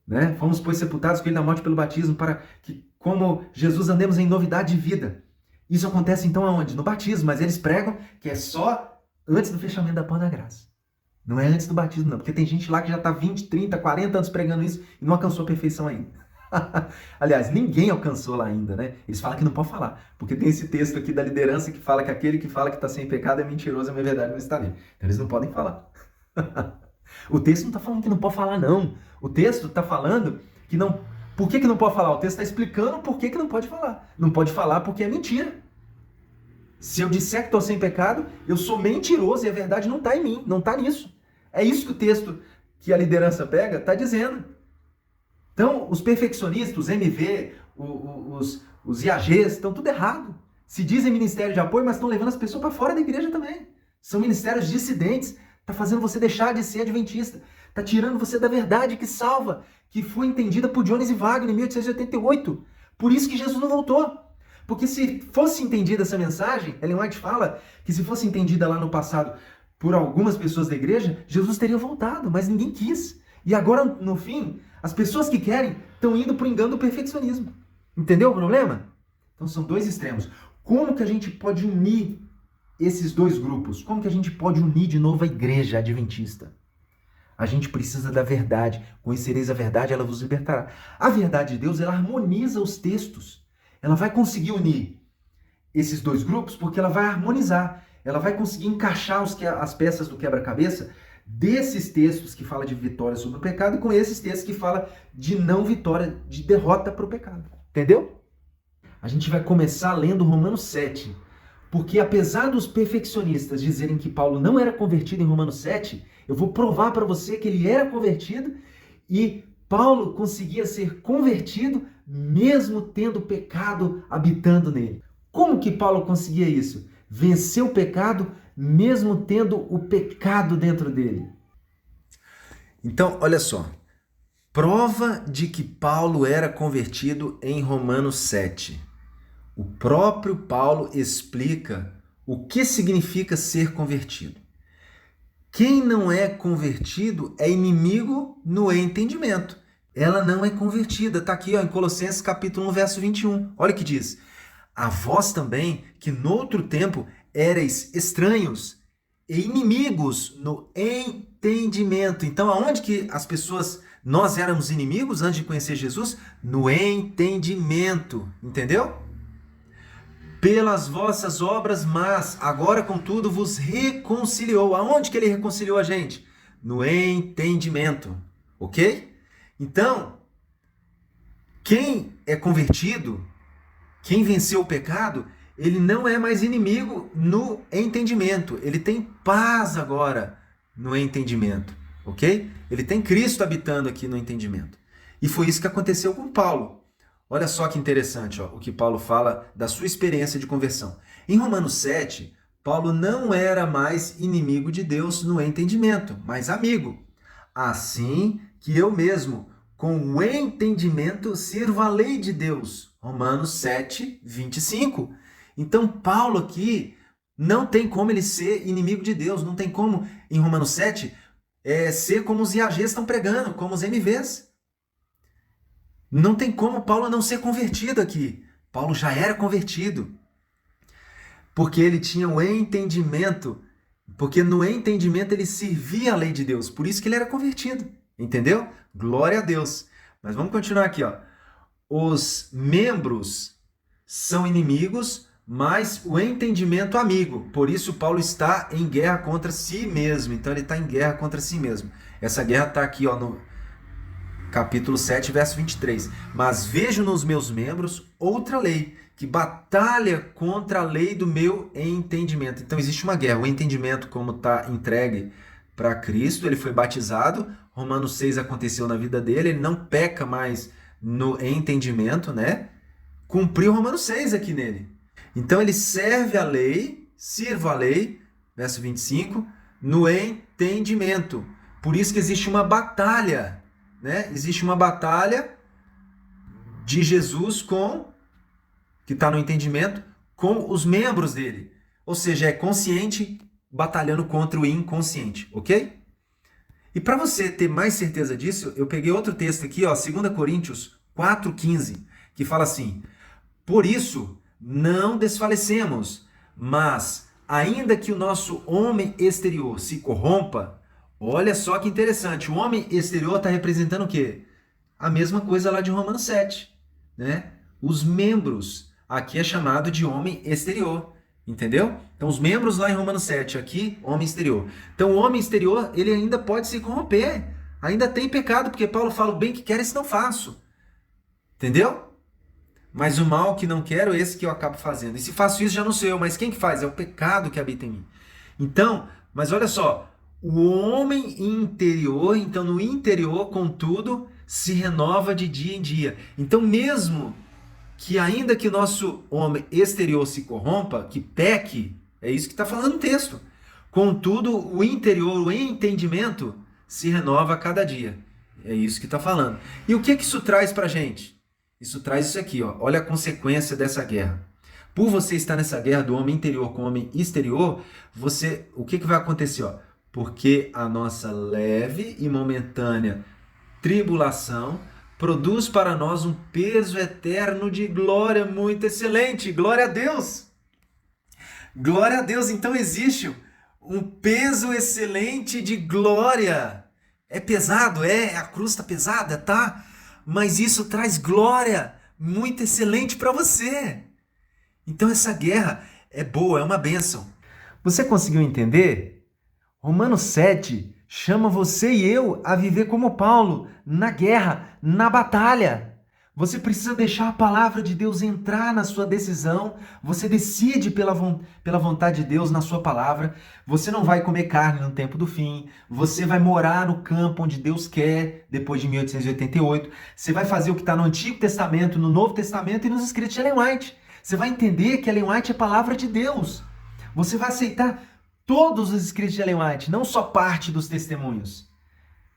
[SPEAKER 2] né? Fomos, pois, sepultados com ele na morte pelo batismo, para que, como Jesus, andemos em novidade de vida. Isso acontece então aonde? No batismo, mas eles pregam que é só antes do fechamento da porta da graça. Não é antes do batismo, não, porque tem gente lá que já está 20, 30, 40 anos pregando isso e não alcançou a perfeição ainda. Aliás, ninguém alcançou lá ainda, né? Eles falam que não pode falar, porque tem esse texto aqui da liderança que fala que aquele que fala que está sem pecado é mentiroso, a minha verdade não está nele. Então eles não podem falar. O texto não está falando que não pode falar, não. O texto está falando que não... Por que não pode falar? O texto está explicando por que não pode falar. Não pode falar porque é mentira. Se eu disser que estou sem pecado, eu sou mentiroso e a verdade não está em mim, não está nisso. É isso que o texto que a liderança pega está dizendo. Então, os perfeccionistas, os MV, os IAGs, estão tudo errado. Se dizem ministério de apoio, mas estão levando as pessoas para fora da igreja também. São ministérios dissidentes. Está fazendo você deixar de ser adventista. Está tirando você da verdade que salva, que foi entendida por Jones e Wagner em 1888. Por isso que Jesus não voltou. Porque se fosse entendida essa mensagem, Ellen White fala que se fosse entendida lá no passado por algumas pessoas da igreja, Jesus teria voltado, mas ninguém quis. E agora, no fim, as pessoas que querem estão indo para o engano do perfeccionismo. Entendeu o problema? Então são dois extremos. Como que a gente pode unir esses dois grupos? Como que a gente pode unir de novo a igreja adventista? A gente precisa da verdade. Conhecereis a verdade, ela vos libertará. A verdade de Deus, ela harmoniza os textos. Ela vai conseguir unir esses dois grupos porque ela vai harmonizar. Ela vai conseguir encaixar as peças do quebra-cabeça desses textos que falam de vitória sobre o pecado e com esses textos que falam de não vitória, de derrota para o pecado. Entendeu? A gente vai começar lendo Romanos 7. Porque apesar dos perfeccionistas dizerem que Paulo não era convertido em Romanos 7, eu vou provar para você que ele era convertido e Paulo conseguia ser convertido mesmo tendo o pecado habitando nele. Como que Paulo conseguia isso? Vencer o pecado mesmo tendo o pecado dentro dele. Então, olha só. Prova de que Paulo era convertido em Romanos 7. O próprio Paulo explica o que significa ser convertido. Quem não é convertido é inimigo no entendimento. Ela não é convertida. Está aqui em Colossenses capítulo 1, verso 21. Olha o que diz. A vós também, que noutro tempo éreis estranhos e inimigos no entendimento. Então, aonde que as pessoas, nós éramos inimigos antes de conhecer Jesus? No entendimento. Entendeu? Pelas vossas obras, mas agora, contudo, vos reconciliou. Aonde que ele reconciliou a gente? No entendimento. Ok? Então, quem é convertido, quem venceu o pecado, ele não é mais inimigo no entendimento. Ele tem paz agora no entendimento. Ok? Ele tem Cristo habitando aqui no entendimento. E foi isso que aconteceu com Paulo. Olha só que interessante o que Paulo fala da sua experiência de conversão. Em Romanos 7, Paulo não era mais inimigo de Deus no entendimento, mas amigo. Assim que eu mesmo, com o entendimento, sirvo a lei de Deus. Romanos 7, 25. Então, Paulo aqui não tem como ele ser inimigo de Deus, não tem como, em Romanos 7, ser como os IAGs estão pregando, como os MVs. Não tem como Paulo não ser convertido aqui. Paulo já era convertido. Porque ele tinha o entendimento. Porque no entendimento ele servia a lei de Deus. Por isso que ele era convertido. Entendeu? Glória a Deus. Mas vamos continuar aqui. Os membros são inimigos, mas o entendimento amigo. Por isso Paulo está em guerra contra si mesmo. Então ele está em guerra contra si mesmo. Essa guerra está aqui no capítulo 7, verso 23. Mas vejo nos meus membros outra lei, que batalha contra a lei do meu entendimento. Então existe uma guerra. O entendimento, como está entregue para Cristo, ele foi batizado. Romanos 6 aconteceu na vida dele. Ele não peca mais no entendimento, né? Cumpriu Romanos 6 aqui nele. Então ele serve a lei, sirva a lei, verso 25, no entendimento. Por isso que existe uma batalha. Né? Existe uma batalha de Jesus que está no entendimento, com os membros dele. Ou seja, é consciente batalhando contra o inconsciente, ok? E para você ter mais certeza disso, eu peguei outro texto aqui, 2 Coríntios 4,15, que fala assim: por isso não desfalecemos, mas ainda que o nosso homem exterior se corrompa. Olha só que interessante, o homem exterior está representando o quê? A mesma coisa lá de Romanos 7, né? Os membros, aqui é chamado de homem exterior, entendeu? Então os membros lá em Romanos 7, aqui, homem exterior. Então o homem exterior, ele ainda pode se corromper, ainda tem pecado, porque Paulo fala: o bem que quero, esse não faço. Entendeu? Mas o mal que não quero, esse que eu acabo fazendo. E se faço isso, já não sou eu, mas quem que faz? É o pecado que habita em mim. Então, mas olha só, o homem interior, então no interior, contudo, se renova de dia em dia. Então mesmo que ainda que o nosso homem exterior se corrompa, que peque, é isso que está falando o texto. Contudo, o interior, o entendimento, se renova a cada dia. É isso que está falando. E o que isso traz para a gente? Isso traz isso aqui, olha a consequência dessa guerra. Por você estar nessa guerra do homem interior com o homem exterior, o que vai acontecer? Porque a nossa leve e momentânea tribulação produz para nós um peso eterno de glória muito excelente. Glória a Deus! Glória a Deus, então existe um peso excelente de glória. É pesado, a cruz está pesada, tá? Mas isso traz glória muito excelente para você. Então essa guerra é boa, é uma bênção. Você conseguiu entender? Romanos 7 chama você e eu a viver como Paulo, na guerra, na batalha. Você precisa deixar a palavra de Deus entrar na sua decisão. Você decide pela vontade de Deus na sua palavra. Você não vai comer carne no tempo do fim. Você vai morar no campo onde Deus quer, depois de 1888. Você vai fazer o que está no Antigo Testamento, no Novo Testamento e nos escritos de Ellen White. Você vai entender que Ellen White é palavra de Deus. Você vai aceitar todos os escritos de Ellen White, não só parte dos testemunhos.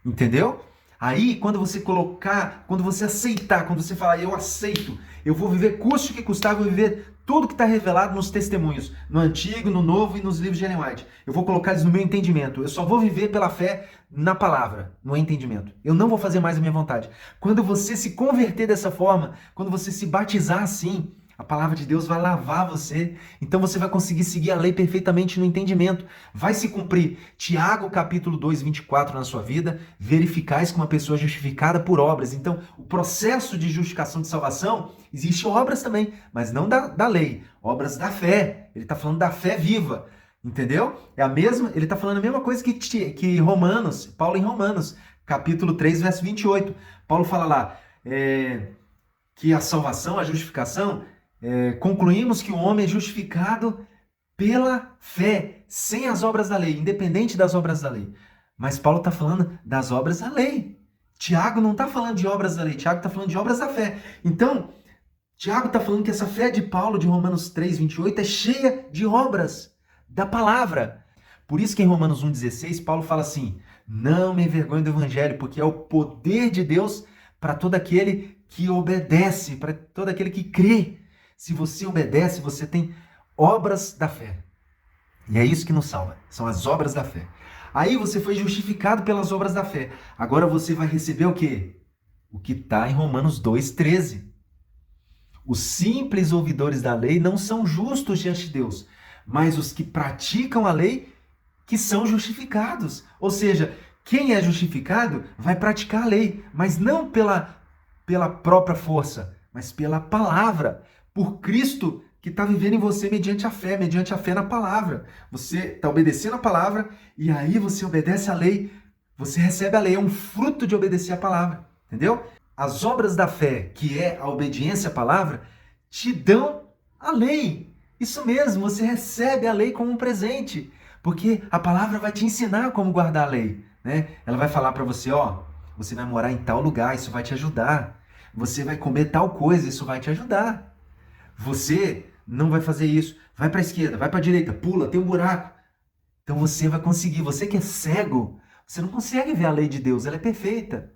[SPEAKER 2] Entendeu? Aí, quando você aceitar, quando você falar, eu aceito, eu vou viver custe o que custar, eu vou viver tudo que está revelado nos testemunhos, no Antigo, no Novo e nos livros de Ellen White. Eu vou colocar eles no meu entendimento. Eu só vou viver pela fé na palavra, no entendimento. Eu não vou fazer mais a minha vontade. Quando você se converter dessa forma, quando você se batizar assim, a palavra de Deus vai lavar você. Então você vai conseguir seguir a lei perfeitamente no entendimento. Vai se cumprir Tiago capítulo 2, 24 na sua vida. Verificais que uma pessoa é justificada por obras. Então o processo de justificação de salvação, existe obras também, mas não da lei. Obras da fé. Ele está falando da fé viva. Entendeu? Ele está falando a mesma coisa que Romanos, Paulo em Romanos, capítulo 3, verso 28. Paulo fala lá que a salvação, a justificação... concluímos que o homem é justificado pela fé, sem as obras da lei, independente das obras da lei. Mas Paulo está falando das obras da lei. Tiago não está falando de obras da lei, Tiago está falando de obras da fé. Então, Tiago está falando que essa fé de Paulo, de Romanos 3, 28, é cheia de obras da palavra. Por isso que em Romanos 1,16, Paulo fala assim, não me envergonhe do evangelho, porque é o poder de Deus para todo aquele que obedece, para todo aquele que crê. Se você obedece, você tem obras da fé. E é isso que nos salva. São as obras da fé. Aí você foi justificado pelas obras da fé. Agora você vai receber o quê? O que está em Romanos 2,13. Os simples ouvidores da lei não são justos diante de Deus, mas os que praticam a lei que são justificados. Ou seja, quem é justificado vai praticar a lei, mas não pela própria força, mas pela palavra. Por Cristo que está vivendo em você mediante a fé na palavra. Você está obedecendo a palavra e aí você obedece a lei, você recebe a lei, é um fruto de obedecer a palavra, entendeu? As obras da fé, que é a obediência à palavra, te dão a lei. Isso mesmo, você recebe a lei como um presente, porque a palavra vai te ensinar como guardar a lei, né? Ela vai falar para você, você vai morar em tal lugar, isso vai te ajudar. Você vai comer tal coisa, isso vai te ajudar. Você não vai fazer isso. Vai para a esquerda, vai para a direita, pula, tem um buraco. Então você vai conseguir. Você que é cego, você não consegue ver a lei de Deus, ela é perfeita.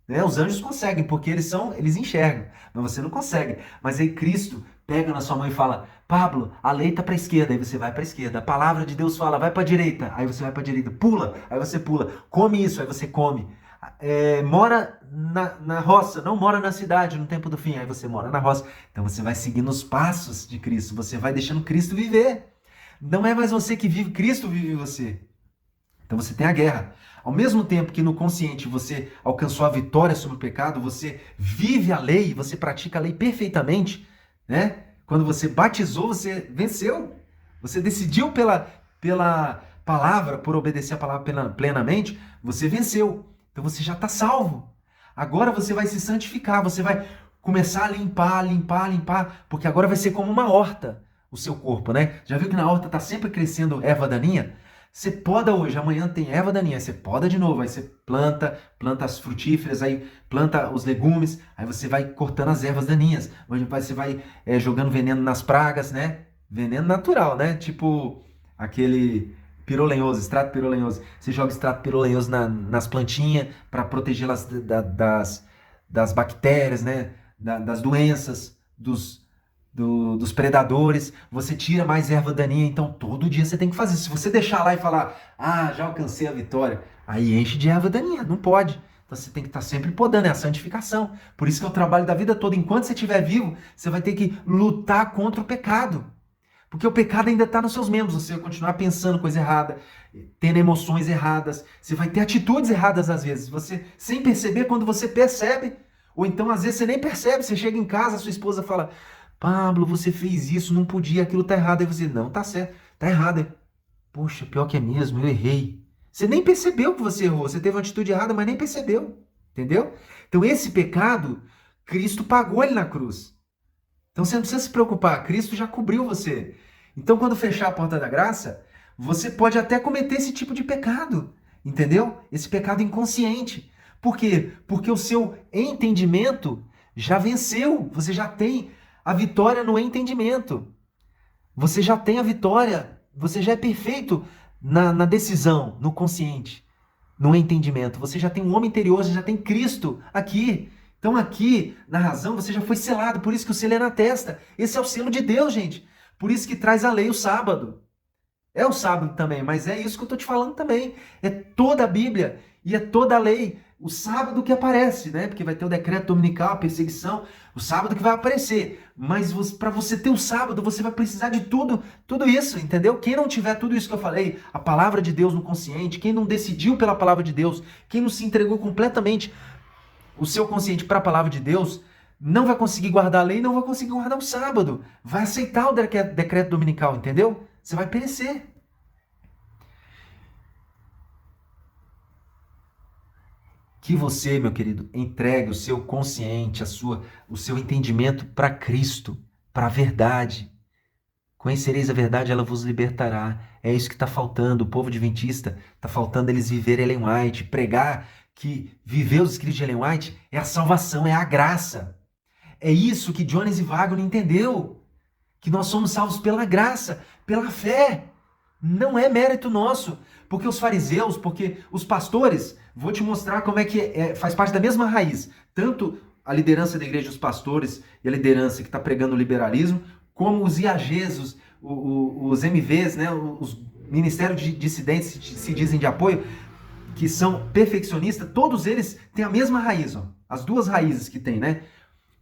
[SPEAKER 2] Né? Os anjos conseguem, porque eles enxergam, mas você não consegue. Mas aí Cristo pega na sua mão e fala, Pablo, a lei está para a esquerda, aí você vai para a esquerda. A palavra de Deus fala, vai para a direita, aí você vai para a direita. Pula, aí você pula. Come isso, aí você come. Mora na roça, não mora na cidade no tempo do fim, aí você mora na roça. Então você vai seguindo os passos de Cristo, você vai deixando Cristo viver. Não é mais você que vive, Cristo vive em você. Então você tem a guerra. Ao mesmo tempo que no consciente você alcançou a vitória sobre o pecado, você vive a lei, você pratica a lei perfeitamente, né? Quando você batizou, você venceu. Você decidiu pela palavra, por obedecer a palavra plenamente, você venceu. Então você já está salvo. Agora você vai se santificar, você vai começar a limpar, porque agora vai ser como uma horta o seu corpo, né? Já viu que na horta está sempre crescendo erva daninha? Você poda hoje, amanhã tem erva daninha, você poda de novo, aí você planta as frutíferas, aí planta os legumes, aí você vai cortando as ervas daninhas, você vai jogando veneno nas pragas, né? Veneno natural, né? Tipo aquele... pirolenhoso, extrato pirolenhoso. Você joga extrato pirolenhoso nas plantinhas para protegê-las das bactérias, né? Das doenças, dos predadores. Você tira mais erva daninha, então todo dia você tem que fazer. Se você deixar lá e falar, já alcancei a vitória, aí enche de erva daninha, não pode. Então você tem que estar sempre podando, é a santificação. Por isso que é o trabalho da vida toda. Enquanto você estiver vivo, você vai ter que lutar contra o pecado. Porque o pecado ainda está nos seus membros. Você vai continuar pensando coisa errada, tendo emoções erradas. Você vai ter atitudes erradas às vezes. Você, sem perceber, quando você percebe, ou então às vezes você nem percebe. Você chega em casa, sua esposa fala: Pablo, você fez isso, não podia, aquilo tá errado. Aí você: não, tá certo, tá errado. Aí, poxa, pior que é mesmo, eu errei. Você nem percebeu que você errou. Você teve uma atitude errada, mas nem percebeu. Entendeu? Então esse pecado, Cristo pagou ele na cruz. Então você não precisa se preocupar, Cristo já cobriu você. Então quando fechar a porta da graça, você pode até cometer esse tipo de pecado, entendeu? Esse pecado inconsciente. Por quê? Porque o seu entendimento já venceu, você já tem a vitória no entendimento. Você já tem a vitória, você já é perfeito na decisão, no consciente, no entendimento. Você já tem um homem interior, você já tem Cristo aqui. Então aqui, na razão, você já foi selado, por isso que o selo é na testa. Esse é o selo de Deus, gente. Por isso que traz a lei o sábado. É o sábado também, mas é isso que eu estou te falando também. É toda a Bíblia e é toda a lei. O sábado que aparece, né? Porque vai ter o decreto dominical, a perseguição, o sábado que vai aparecer. Mas para você ter o sábado, você vai precisar de tudo isso, entendeu? Quem não tiver tudo isso que eu falei, a palavra de Deus no consciente, quem não decidiu pela palavra de Deus, quem não se entregou completamente o seu consciente para a palavra de Deus, não vai conseguir guardar a lei, não vai conseguir guardar o sábado. Vai aceitar o decreto dominical, entendeu? Você vai perecer. Que você, meu querido, entregue o seu consciente, o seu entendimento para Cristo, para a verdade. Conhecereis a verdade, ela vos libertará. É isso que está faltando. O povo adventista, está faltando eles viverem Ellen White, pregar que viver os escritos de Ellen White é a salvação, é a graça. É isso que Jones e Wagner entendeu. Que nós somos salvos pela graça, pela fé. Não é mérito nosso. Porque os fariseus, porque os pastores, vou te mostrar como é que faz parte da mesma raiz. Tanto a liderança da igreja, os pastores e a liderança que está pregando o liberalismo, como os IAGs, os MVs, né, os ministérios de dissidentes se dizem de apoio, que são perfeccionistas, todos eles têm a mesma raiz, ó, as duas raízes que tem, né?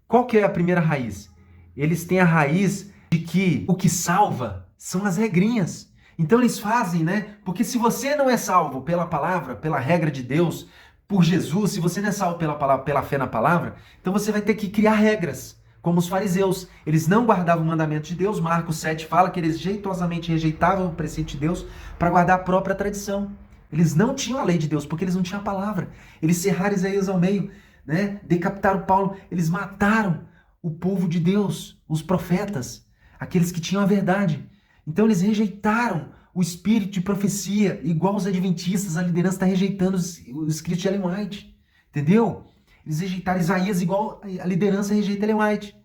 [SPEAKER 2] Qual que é a primeira raiz? Eles têm a raiz de que o que salva são as regrinhas. Então eles fazem, né? Porque se você não é salvo pela palavra, pela regra de Deus, por Jesus, se você não é salvo pela palavra, pela fé na palavra, então você vai ter que criar regras. Como os fariseus, eles não guardavam o mandamento de Deus. Marcos 7 fala que eles jeitosamente rejeitavam o preceito de Deus para guardar a própria tradição. Eles não tinham a lei de Deus, porque eles não tinham a palavra. Eles cerraram Isaías ao meio, né? Decapitaram Paulo. Eles mataram o povo de Deus, os profetas, aqueles que tinham a verdade. Então eles rejeitaram o espírito de profecia, igual os adventistas, a liderança está rejeitando os escritos de Ellen White. Entendeu? Eles rejeitaram Isaías igual a liderança rejeita Ellen White.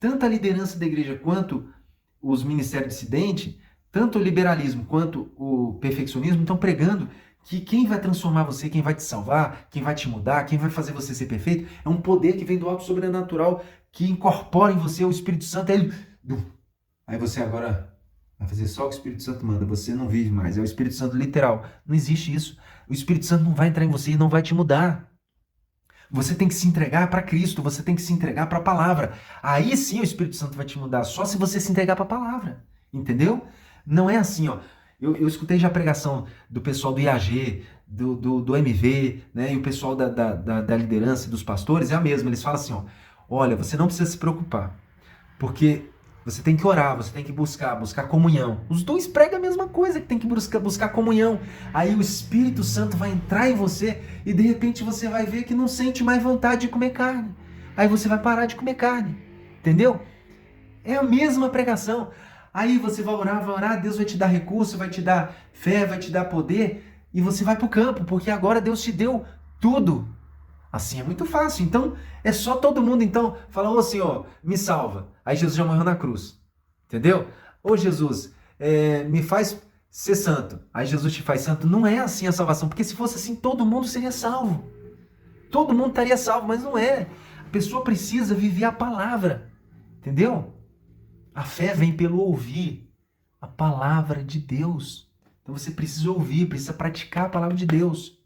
[SPEAKER 2] Tanto a liderança da igreja quanto os ministérios dissidentes, tanto o liberalismo quanto o perfeccionismo estão pregando que quem vai transformar você, quem vai te salvar, quem vai te mudar, quem vai fazer você ser perfeito, é um poder que vem do alto sobrenatural, que incorpora em você o Espírito Santo. Aí você agora vai fazer só o que o Espírito Santo manda, você não vive mais, é o Espírito Santo literal. Não existe isso. O Espírito Santo não vai entrar em você e não vai te mudar. Você tem que se entregar para Cristo, você tem que se entregar para a palavra. Aí sim o Espírito Santo vai te mudar, só se você se entregar para a palavra. Entendeu? Não é assim, ó. Eu escutei já a pregação do pessoal do IAG, do MV, né? E o pessoal da liderança, dos pastores, é a mesma. Eles falam assim, ó. Olha, você não precisa se preocupar, porque você tem que orar, você tem que buscar comunhão. Os dois pregam a mesma coisa, que tem que buscar comunhão. Aí o Espírito Santo vai entrar em você e de repente você vai ver que não sente mais vontade de comer carne. Aí você vai parar de comer carne. Entendeu? É a mesma pregação. Aí você vai orar, Deus vai te dar recurso, vai te dar fé, vai te dar poder e você vai pro campo, porque agora Deus te deu tudo. Assim é muito fácil. Então, é só todo mundo, então, falar, ô Senhor, me salva. Aí Jesus já morreu na cruz. Entendeu? Ô Jesus, me faz ser santo. Aí Jesus te faz santo. Não é assim a salvação, porque se fosse assim, todo mundo seria salvo. Todo mundo estaria salvo, mas não é. A pessoa precisa viver a palavra. Entendeu? A fé vem pelo ouvir a palavra de Deus. Então você precisa ouvir, precisa praticar a palavra de Deus.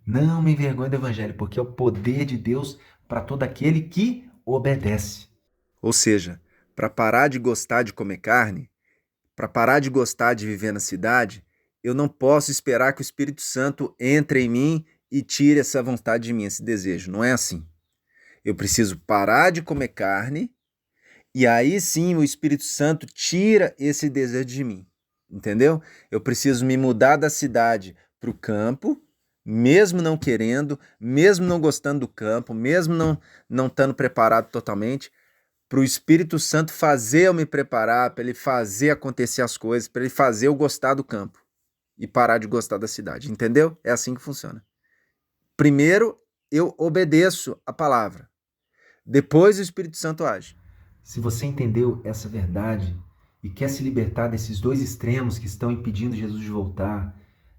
[SPEAKER 2] Não me envergonhe do evangelho, porque é o poder de Deus para todo aquele que obedece.
[SPEAKER 4] Ou seja,
[SPEAKER 2] para parar de gostar de comer carne, para parar de gostar de viver na cidade, eu não posso esperar que o Espírito Santo entre em mim e tire essa vontade de mim, esse desejo. Não é assim. Eu preciso parar de comer carne e aí sim o Espírito Santo tira esse desejo de mim. Entendeu? Eu preciso me mudar da cidade para o campo, mesmo não querendo, mesmo não gostando do campo, mesmo não estando preparado totalmente, para o Espírito Santo fazer eu me preparar, para ele fazer acontecer as coisas, para ele fazer eu gostar do campo e parar de gostar da cidade. Entendeu? É assim que funciona. Primeiro, eu obedeço a palavra. Depois o Espírito Santo age.
[SPEAKER 4] Se você entendeu essa verdade e quer se libertar desses dois extremos que estão impedindo Jesus de voltar,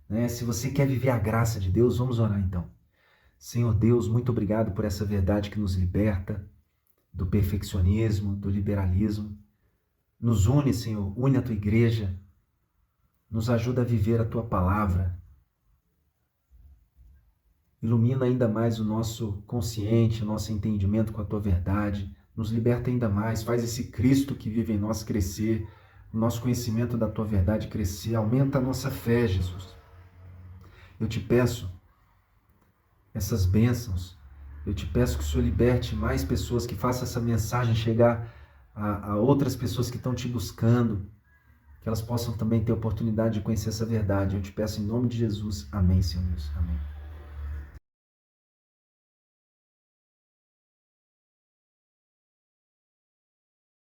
[SPEAKER 4] né? Se você quer viver a graça de Deus, vamos orar então. Senhor Deus, muito obrigado por essa verdade que nos liberta do perfeccionismo, do liberalismo. Nos une, Senhor, une a tua igreja, nos ajuda a viver a tua palavra. Ilumina ainda mais o nosso consciente, o nosso entendimento com a tua verdade. Nos liberta ainda mais, faz esse Cristo que vive em nós crescer, o nosso conhecimento da tua verdade crescer, aumenta a nossa fé, Jesus. Eu te peço essas bênçãos, eu te peço que o Senhor liberte mais pessoas, que faça essa mensagem chegar a outras pessoas que estão te buscando, que elas possam também ter a oportunidade de conhecer essa verdade. Eu te peço em nome de Jesus. Amém, Senhor Deus. Amém.